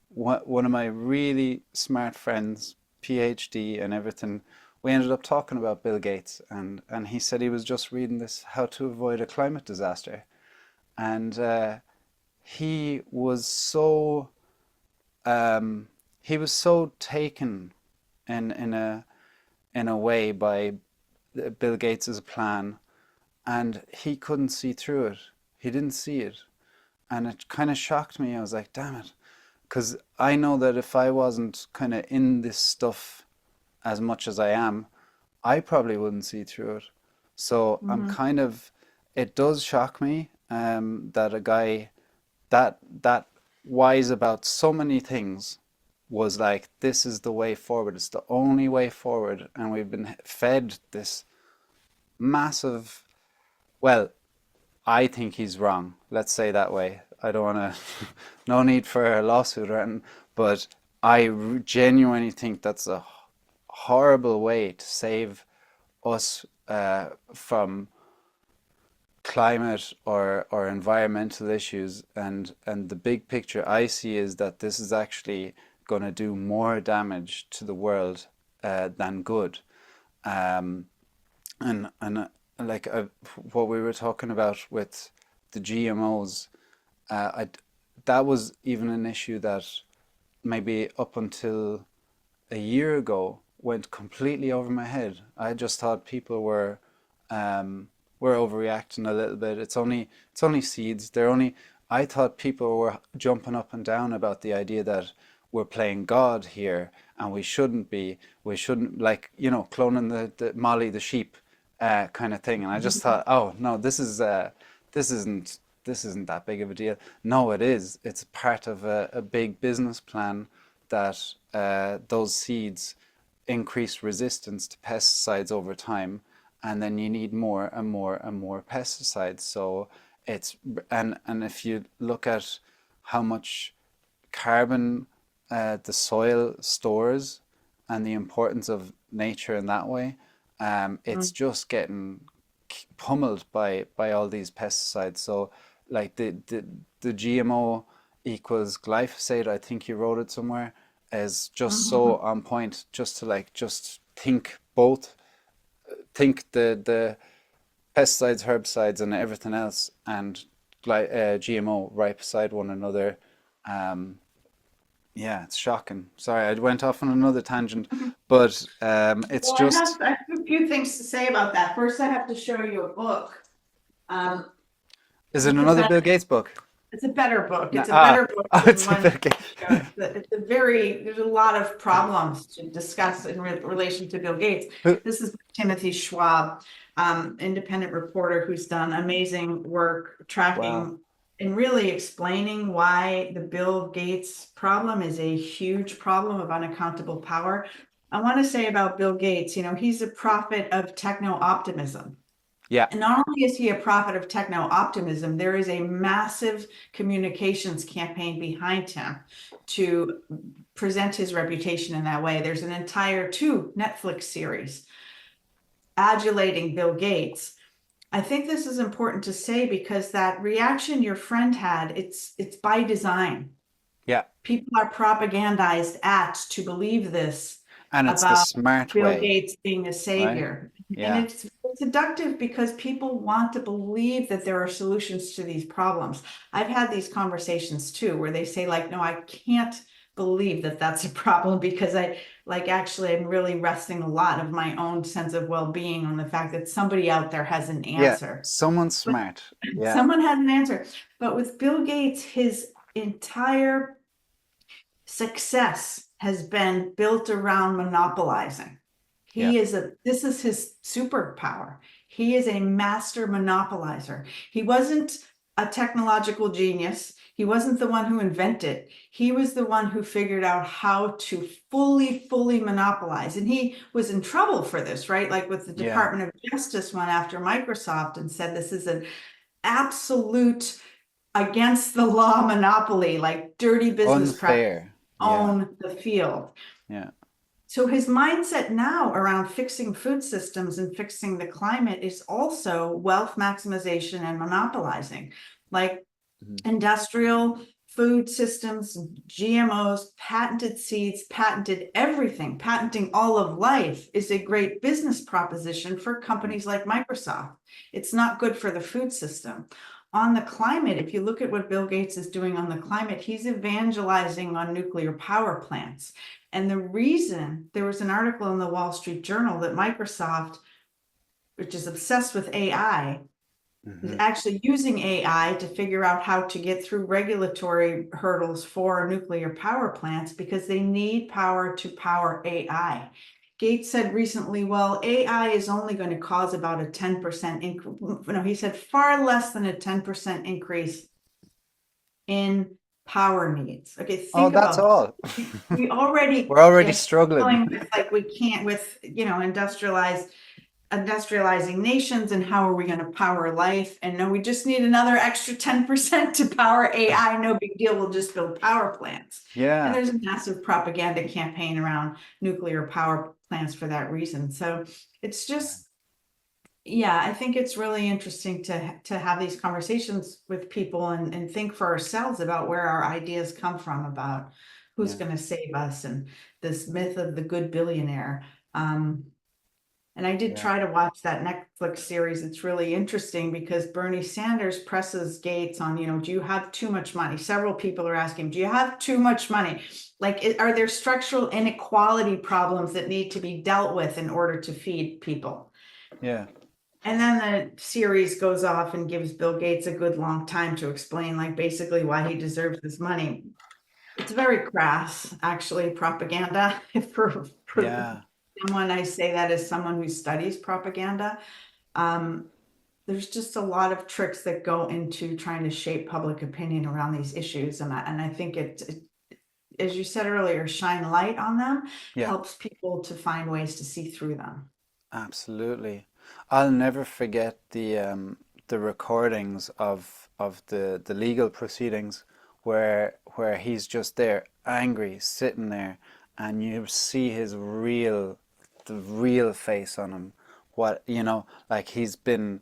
one of my really smart friends, PhD and everything, we ended up talking about Bill Gates, and he said he was just reading this How to Avoid a Climate Disaster. And he was so he was so taken in a way by Bill Gates's plan, and he couldn't see through it. He didn't see it, and it kind of shocked me. I was like, damn it, because I know that if I wasn't kind of in this stuff as much as I am, I probably wouldn't see through it. So I'm Mm-hmm. kind of, it does shock me that a guy that wise about so many things was like, this is the way forward. It's the only way forward, and we've been fed this massive. Well, I think he's wrong. Let's say that way. I don't want to. No need for a lawsuit or anything, but I genuinely think that's a horrible way to save us from climate or environmental issues. And the big picture I see is that this is actually going to do more damage to the world than good. Um, and like what we were talking about with the GMOs, that was even an issue that maybe up until a year ago went completely over my head. I just thought people were overreacting a little bit. It's only seeds. I thought people were jumping up and down about the idea that we're playing God here and we shouldn't like, cloning the Molly the sheep kind of thing. And I just thought, oh no, this isn't this isn't that big of a deal. No, it is. It's part of a big business plan that those seeds increase resistance to pesticides over time, and then you need more and more and more pesticides. So it's and if you look at how much carbon the soil stores, and the importance of nature in that way, it's Mm. just getting pummeled by all these pesticides. So like the GMO equals glyphosate, I think you wrote it somewhere, is just so Mhm. on point, just to like just think both, think the pesticides, herbicides, and everything else, and GMO right beside one another. Um, yeah, it's shocking. Sorry, I went off on another tangent, but it's Well, just. I have a few things to say about that. First, I have to show you a book. Um, Is it it's a another better, Bill Gates book? it's a better book. No, It's a better book oh, than it's a one. Bill Gates. It's a very, there's a lot of problems to discuss in relation to Bill Gates. Who- This is Timothy Schwab, independent reporter who's done amazing work Wow. tracking and really explaining why the Bill Gates problem is a huge problem of unaccountable power. I want to say about Bill Gates, he's a prophet of techno optimism. Yeah, And not only is he a prophet of techno optimism, there is a massive communications campaign behind him to present his reputation in that way. There's an entire two Netflix series adulating Bill Gates. I think this is important to say because that reaction your friend had, it's by design. yeah. People are propagandized at to believe this And it's the about smart Bill way, Gates being a right? savior. And Yeah, it's seductive because people want to believe that there are solutions to these problems. I've had these conversations too, where they say like, no, I can't believe that that's a problem because actually I'm really resting a lot of my own sense of well-being on the fact that somebody out there has an yeah. answer. Someone But smart. Yeah, someone has an answer. But with Bill Gates, his entire success has been built around monopolizing. yeah. This is his superpower. He is a master monopolizer. He wasn't a technological genius. He wasn't the one who invented. He was the one who figured out how to fully monopolize. And he was in trouble for this, right? Like with the Yeah. Department of Justice went after Microsoft and said this is an absolute against the law monopoly, like dirty business practice Unfair. Yeah, own the field. yeah, So his mindset now around fixing food systems and fixing the climate is also wealth maximization and monopolizing, like mhm, industrial food systems, GMOs, patented seeds, patented everything, patenting all of life is a great business proposition for yeah, companies like Microsoft. It's not good for the food system. On the climate, if you look at what Bill Gates is doing on the climate, he's evangelizing on nuclear power plants. And the reason there was an article in the Wall Street Journal that Microsoft, which is obsessed with AI, is mhm, actually using AI to figure out how to get through regulatory hurdles for nuclear power plants because they need power to power AI. Gates said recently, well, AI is only going to cause about a 10% increase. No, he said far less than a 10% increase in power needs. Okay, Oh, think that's about all. we already We're already are struggling. struggling with like we can't with industrializing nations and how are we going to power life? And no, we just need another extra 10% to power AI. No big deal. We'll just build power plants. And Yeah, there's a massive propaganda campaign around nuclear power plants for that reason. So it's just, yeah, I think it's really interesting to have these conversations with people and think for ourselves about where our ideas come from about who's yeah, going to save us and this myth of the good billionaire. And I did yeah, try to watch that Netflix series. It's really interesting because Bernie Sanders presses Gates on, do you have too much money? Several people are asking, do you have too much money? Like, are there structural inequality problems that need to be dealt with in order to feed people? yeah, And then the series goes off and gives Bill Gates a good long time to explain, like, basically why he deserves this money. It's very crass, actually, propaganda. For yeah, someone, I say that as someone who studies propaganda. Um, there's just a lot of tricks that go into trying to shape public opinion around these issues, and I think as you said earlier, shine light on them yeah. helps people to find ways to see through them. Absolutely. I'll never forget the recordings of the legal proceedings where he's just there angry, sitting there, and you see the real face on him. What, like he's been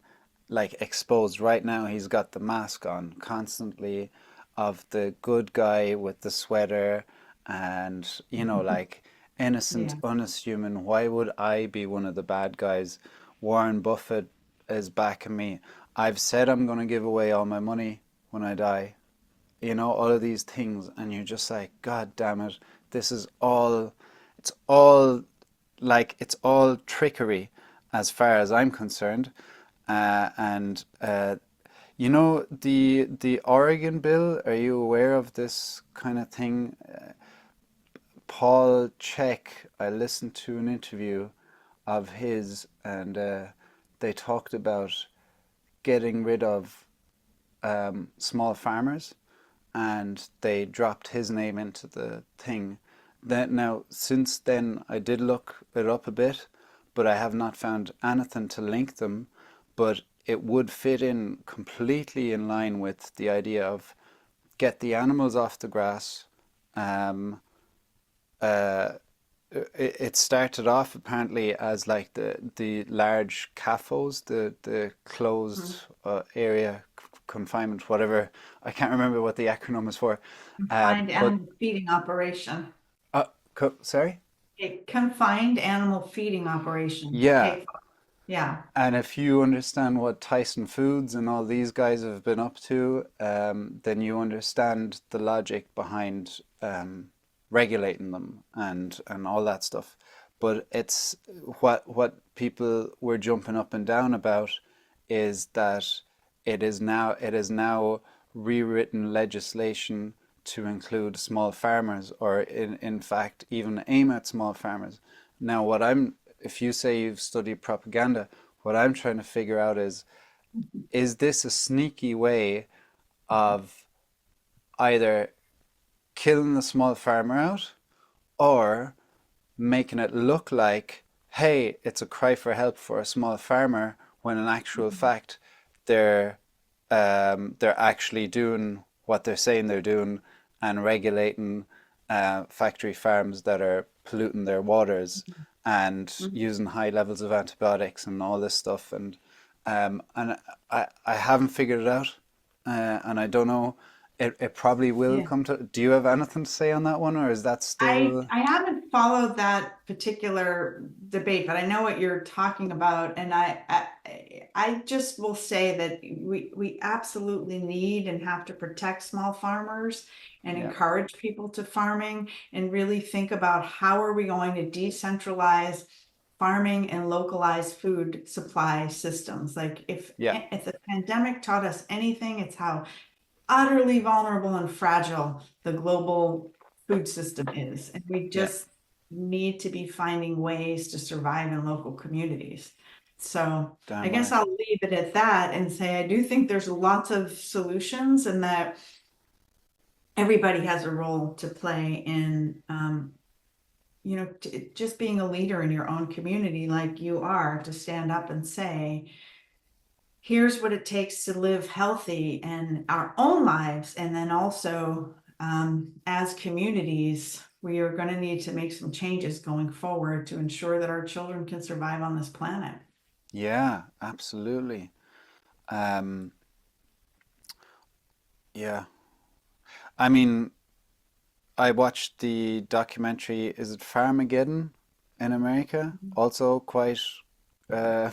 like exposed right now. He's got the mask on constantly of the good guy with the sweater and, like innocent, Yeah. unassuming. Why would I be one of the bad guys? Warren Buffett is backing me. I've said I'm going to give away all my money when I die. All of these things, and you're just like, God damn it, this is all, it's all it's all trickery as far as I'm concerned. And the Oregon bill, are you aware of this kind of thing? Paul Check, I listened to an interview of his, and they talked about getting rid of small farmers, and they dropped his name into the thing. That now, since then, I did look it up a bit, but I have not found anything to link them. But it would fit in completely in line with the idea of get the animals off the grass. Um, uh, it started off apparently as like the large CAFOs, the Mhm. closed area confinement, whatever. I can't remember what the acronym is for. Confined But animal feeding operation. sorry. A confined animal feeding operation. Yeah, Okay. Yeah. and if you understand what Tyson Foods and all these guys have been up to, then you understand the logic behind regulating them and all that stuff. But it's what people were jumping up and down about is that it is now rewritten legislation to include small farmers, or in fact even aim at small farmers. Now, if you say you've studied propaganda, what I'm trying to figure out is this a sneaky way of either killing the small farmer out or making it look like, hey, it's a cry for help for a small farmer, when in actual fact they're they're actually doing what they're saying they're doing and regulating factory farms that are polluting their waters and Mhm. using high levels of antibiotics and all this stuff. And I haven't figured it out, and I don't know. It probably will Yeah. come to. Do you have anything to say on that one, or is that I still? I haven't followed that particular debate, but I know what you're talking about, and I just will say that we absolutely need and have to protect small farmers and Yeah, encourage people to farming and really think about how are we going to decentralize farming and localize food supply systems. Like yeah, if the pandemic taught us anything, it's how utterly vulnerable and fragile the global food system is. And we yeah. just need to be finding ways to survive in local communities. So I Damn guess right. I'll leave it at that and say I do think there's lots of solutions and that everybody has a role to play in, just being a leader in your own community like you are to stand up and say, here's what it takes to live healthy in our own lives. And then also, as communities, we are going to need to make some changes going forward to ensure that our children can survive on this planet. Yeah, absolutely. Um, yeah. I mean, I watched the documentary, is it Farmageddon in America? Also quite, uh,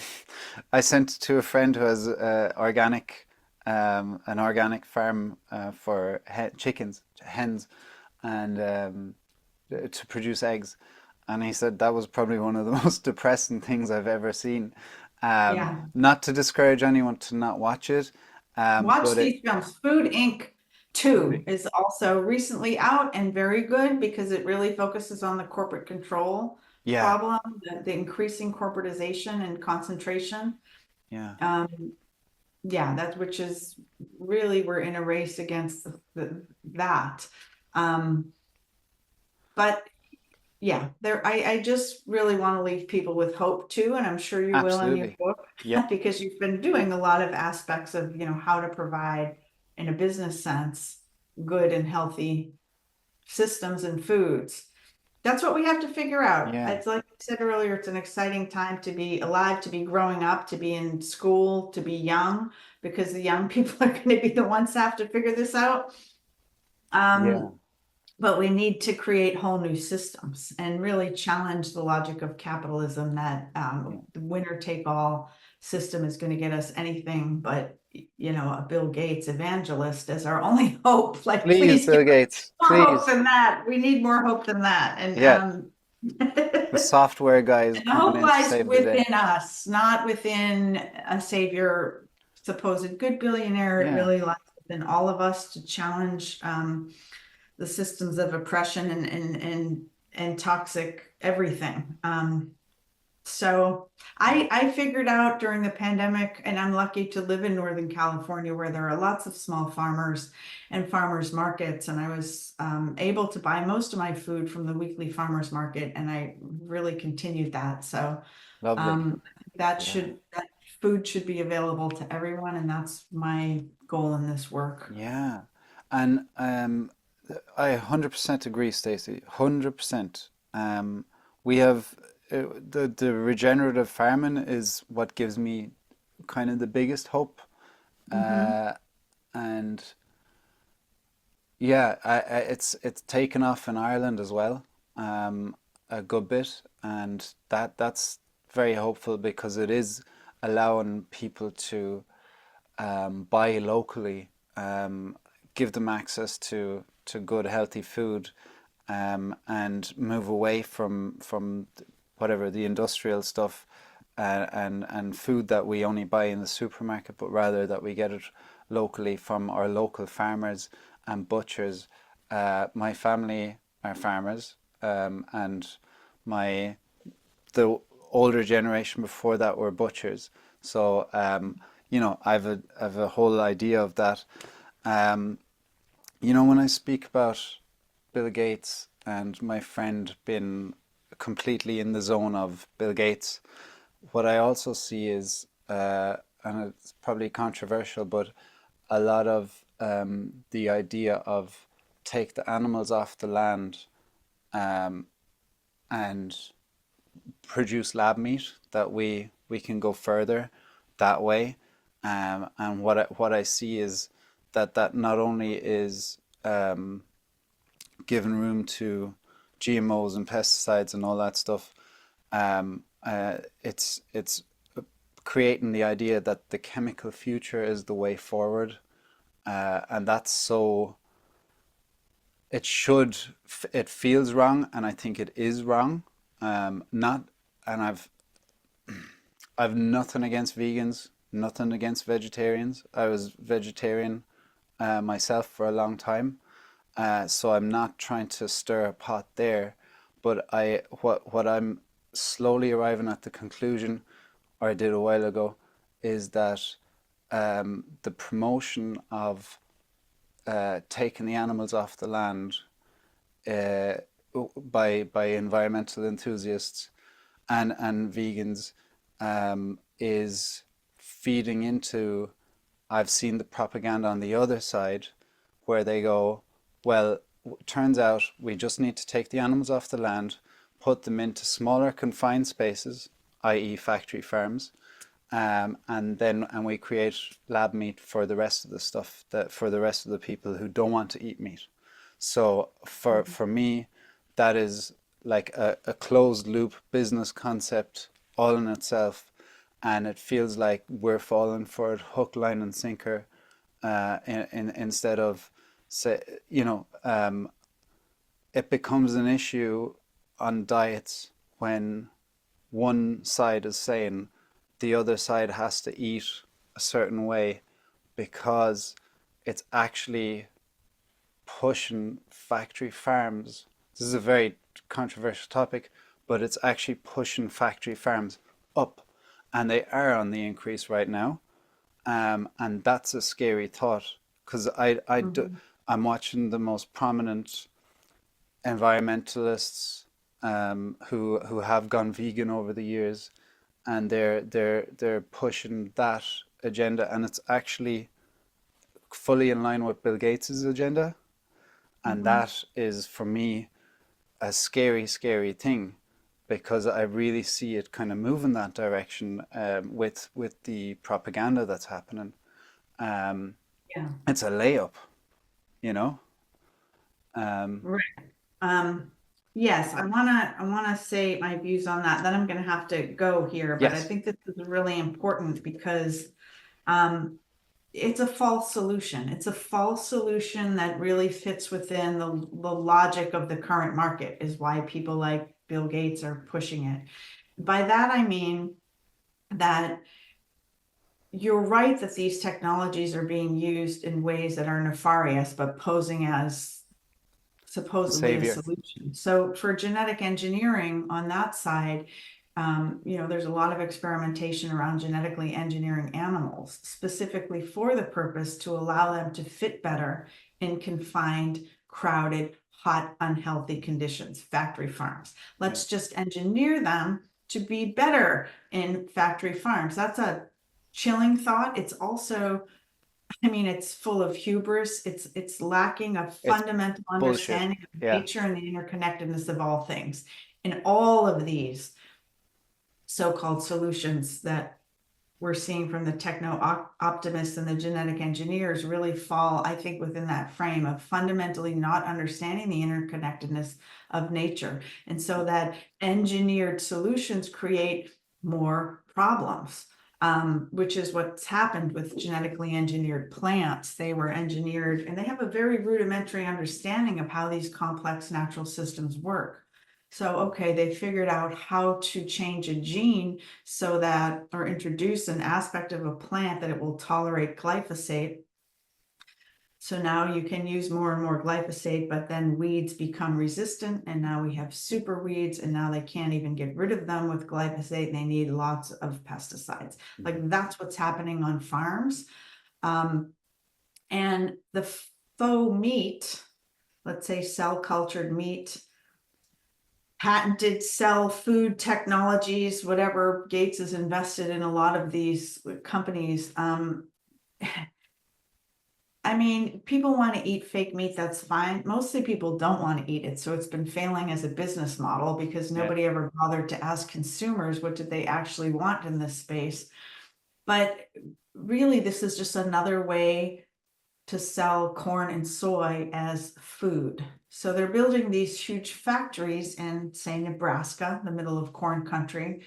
I sent it to a friend who has an organic farm for chickens, hens, and to produce eggs. And he said that was probably one of the most depressing things I've ever seen. Yeah. Not to discourage anyone to not watch it, Watch but these films. Food Inc. food. 2 is also recently out and very good because it really focuses on the corporate control Yeah, problem, the increasing corporatization and concentration. yeah, Um, yeah, that's which is really we're in a race against that. Um, but yeah, I just really want to leave people with hope too, and I'm sure you will in your absolutely. book Yeah, because you've been doing a lot of aspects of, how to provide in a business sense good and healthy systems and foods. That's what we have to figure out. Yeah, It's like I said earlier, it's an exciting time to be alive, to be growing up, to be in school, to be young, because the young people are going to be the ones that have to figure this out. yeah, Um, but we need to create whole new systems and really challenge the logic of capitalism that yeah. the winner take all system is going to get us anything but, a Bill Gates evangelist as our only hope. Like, Please, please give Bill us Gates, more hope please. than that. We need more hope than that. And Yeah, the and software guy is the coming hope in to lies save the day. within us, not within a savior, supposed good billionaire. It Yeah, really lies within all of us to challenge the systems of oppression and toxic everything. So I figured out during the pandemic, and I'm lucky to live in Northern California where there are lots of small farmers and farmers markets. And I was able to buy most of my food from the weekly farmers market, and I really continued that. So lovely. Yeah, that food should be available to everyone, and that's my goal in this work. yeah. And I 100% agree, Stacey. 100%. We have the regenerative farming is what gives me kind of the biggest hope. Hmm. Uh, and yeah, it's taken off in Ireland as well, a good bit, and that's very hopeful because it is allowing people to buy locally, give them access to good healthy food, and move away from whatever the industrial stuff and food that we only buy in the supermarket, but rather that we get it locally from our local farmers and butchers. My family are farmers, and my the older generation before that were butchers. So I've a whole idea of that. Um, when I speak about Bill Gates and my friend being completely in the zone of Bill Gates, what I also see is, and it's probably controversial, but a lot of the idea of take the animals off the land, um, and produce lab meat that we can go further that way. And what I see is that not only is giving room to GMOs and pesticides and all that stuff, it's creating the idea that the chemical future is the way forward, and that's so it should it feels wrong, and I think it is wrong. Not and I've nothing against vegans, nothing against vegetarians. I was vegetarian myself for a long time, so I'm not trying to stir a pot there. But what I'm slowly arriving at the conclusion, or I did a while ago, is that the promotion of taking the animals off the land uh, by environmental enthusiasts and vegans is feeding into. I've seen the propaganda on the other side where they go, well, turns out we just need to take the animals off the land, put them into smaller confined spaces, i.e., factory farms, and we create lab meat for the rest of the stuff that for the rest of the people who don't want to eat meat. So for me, that is like a closed loop business concept all in itself, and it feels like we're falling for it hook, line, and sinker, instead of say it becomes an issue on diets when one side is saying the other side has to eat a certain way because it's actually pushing factory farms. This is a very controversial topic, but it's actually pushing factory farms up, and they are on the increase right now. And that's a scary thought because Mhm. I'm watching the most prominent environmentalists who have gone vegan over the years, and they're pushing that agenda, and it's actually fully in line with Bill Gates's agenda, and Mhm. that is for me a scary, scary thing because I really see it kind of move in that direction with the propaganda that's happening. Um, Yeah. it's a layup, you know? Um, Right. Um, yes, I wanna say my views on that. Then I'm gonna have to go here, but I yes, think this is really important because um, it's a false solution. It's a false solution that really fits within the logic of the current market, is why people like Bill Gates are pushing it. By that I mean that you're right that these technologies are being used in ways that are nefarious, but posing as the supposedly a savior. solution. So for genetic engineering on that side, there's a lot of experimentation around genetically engineering animals, specifically for the purpose to allow them to fit better in confined, crowded, hot, unhealthy conditions, factory farms. Yeah, Let's just engineer them to be better in factory farms. That's a chilling thought. It's also, I mean, it's full of hubris. It's lacking a it's fundamental bullshit. understanding of Yeah, nature and the interconnectedness of all things. And all of these so-called solutions that we're seeing from the techno optimists and the genetic engineers really fall, I think, within that frame of fundamentally not understanding the interconnectedness of nature. And so that engineered solutions create more problems, which is what's happened with genetically engineered plants. They were engineered and they have a very rudimentary understanding of how these complex natural systems work. So, okay, they figured out how to change a gene so that, or introduce an aspect of a plant that it will tolerate glyphosate. So now you can use more and more glyphosate, but then weeds become resistant, and now we have super weeds, and now they can't even get rid of them with glyphosate. They need lots of pesticides. Like that's what's happening on farms. And the faux meat, let's say cell cultured meat, patented cell food technologies, whatever. Gates is invested in a lot of these companies. I mean, people want to eat fake meat, that's fine. Mostly people don't want to eat it. So it's been failing as a business model because yeah, nobody ever bothered to ask consumers what did they actually want in this space. But really, this is just another way to sell corn and soy as food. So they're building these huge factories in, say, Nebraska, the middle of corn country,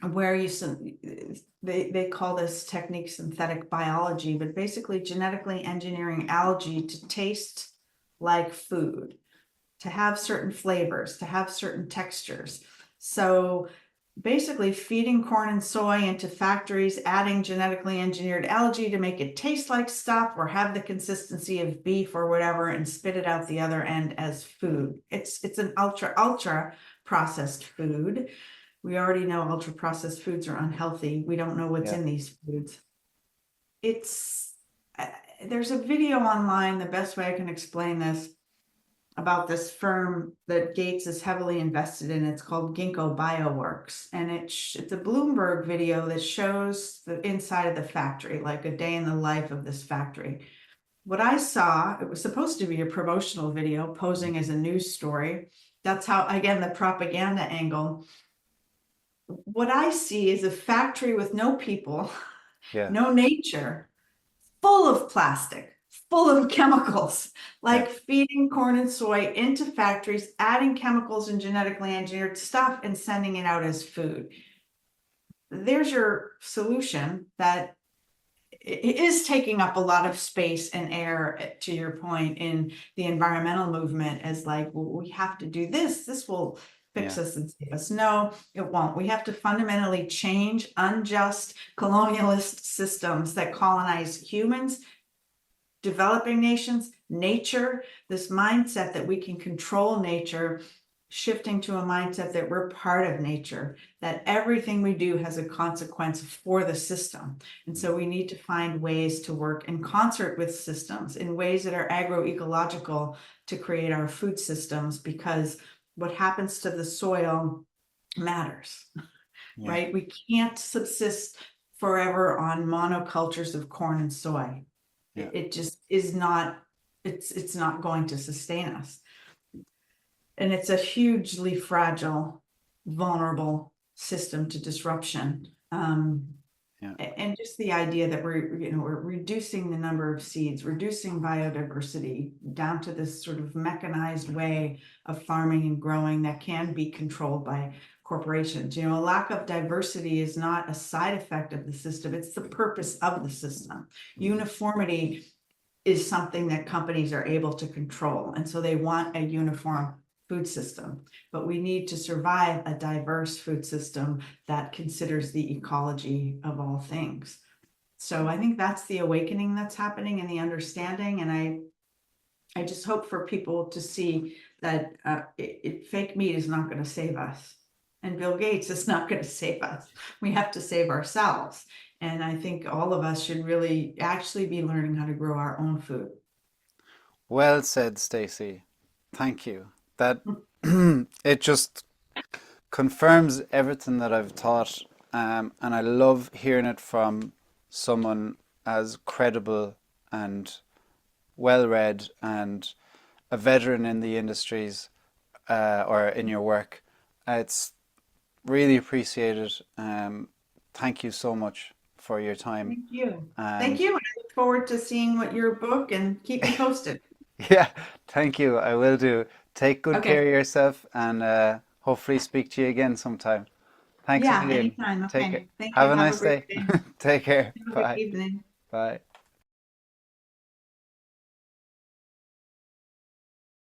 where they call this technique synthetic biology, but basically genetically engineering algae to taste like food, to have certain flavors, to have certain textures. So basically feeding corn and soy into factories, adding genetically engineered algae to make it taste like stuff or have the consistency of beef or whatever and spit it out the other end as food. It's an ultra processed food. We already know ultra processed foods are unhealthy. We don't know what's yeah. in these foods. It's there's a video online, the best way I can explain this, about this firm that Gates is heavily invested in. It's called Ginkgo Bioworks, and it's a Bloomberg video that shows the inside of the factory, like a day in the life of this factory. What I saw, it was supposed to be a promotional video posing as a news story. That's how, again, the propaganda angle. What I see is a factory with no people, Yeah, no nature, full of plastic, full of chemicals, yeah, like feeding corn and soy into factories, adding chemicals and genetically engineered stuff and sending it out as food. There's your solution that is taking up a lot of space and air, to your point, in the environmental movement, as like, well, we have to do this. This will fix yeah, us and save us. No, it won't. We have to fundamentally change unjust colonialist systems that colonize humans, developing nations, nature, this mindset that we can control nature, shifting to a mindset that we're part of nature, that everything we do has a consequence for the system. And so we need to find ways to work in concert with systems in ways that are agroecological to create our food systems, because what happens to the soil matters, yeah, right? We can't subsist forever on monocultures of corn and soy. yeah. It just is not, it's not going to sustain us. and it's a hugely fragile, vulnerable system to disruption. Yeah. And just the idea that we're reducing the number of seeds, reducing biodiversity down to this sort of mechanized way of farming and growing that can be controlled by corporations. A lack of diversity is not a side effect of the system, it's the purpose of the system. Uniformity is something that companies are able to control, and so they want a uniform food system. But we need to survive a diverse food system that considers the ecology of all things. So I think that's the awakening that's happening and the understanding. And I just hope for people to see that fake meat is not going to save us. And Bill Gates is not going to save us. We have to save ourselves. And I think all of us should really actually be learning how to grow our own food. Well said, Stacy. Thank you. That it just confirms everything that I've thought, and I love hearing it from someone as credible and well-read and a veteran in the industries or in your work. It's really appreciated. Thank you so much for your time. Thank you. Thank And you. And I look forward to seeing what your book, and keep me posted. yeah, thank you. I will do. Take good care Okay. of yourself and hopefully speak to you again sometime. Thanks a Yeah, million. anytime. Take care. Okay. Thank Have you. a Have a nice great day. day. Take care. Have a good Bye. evening. Bye.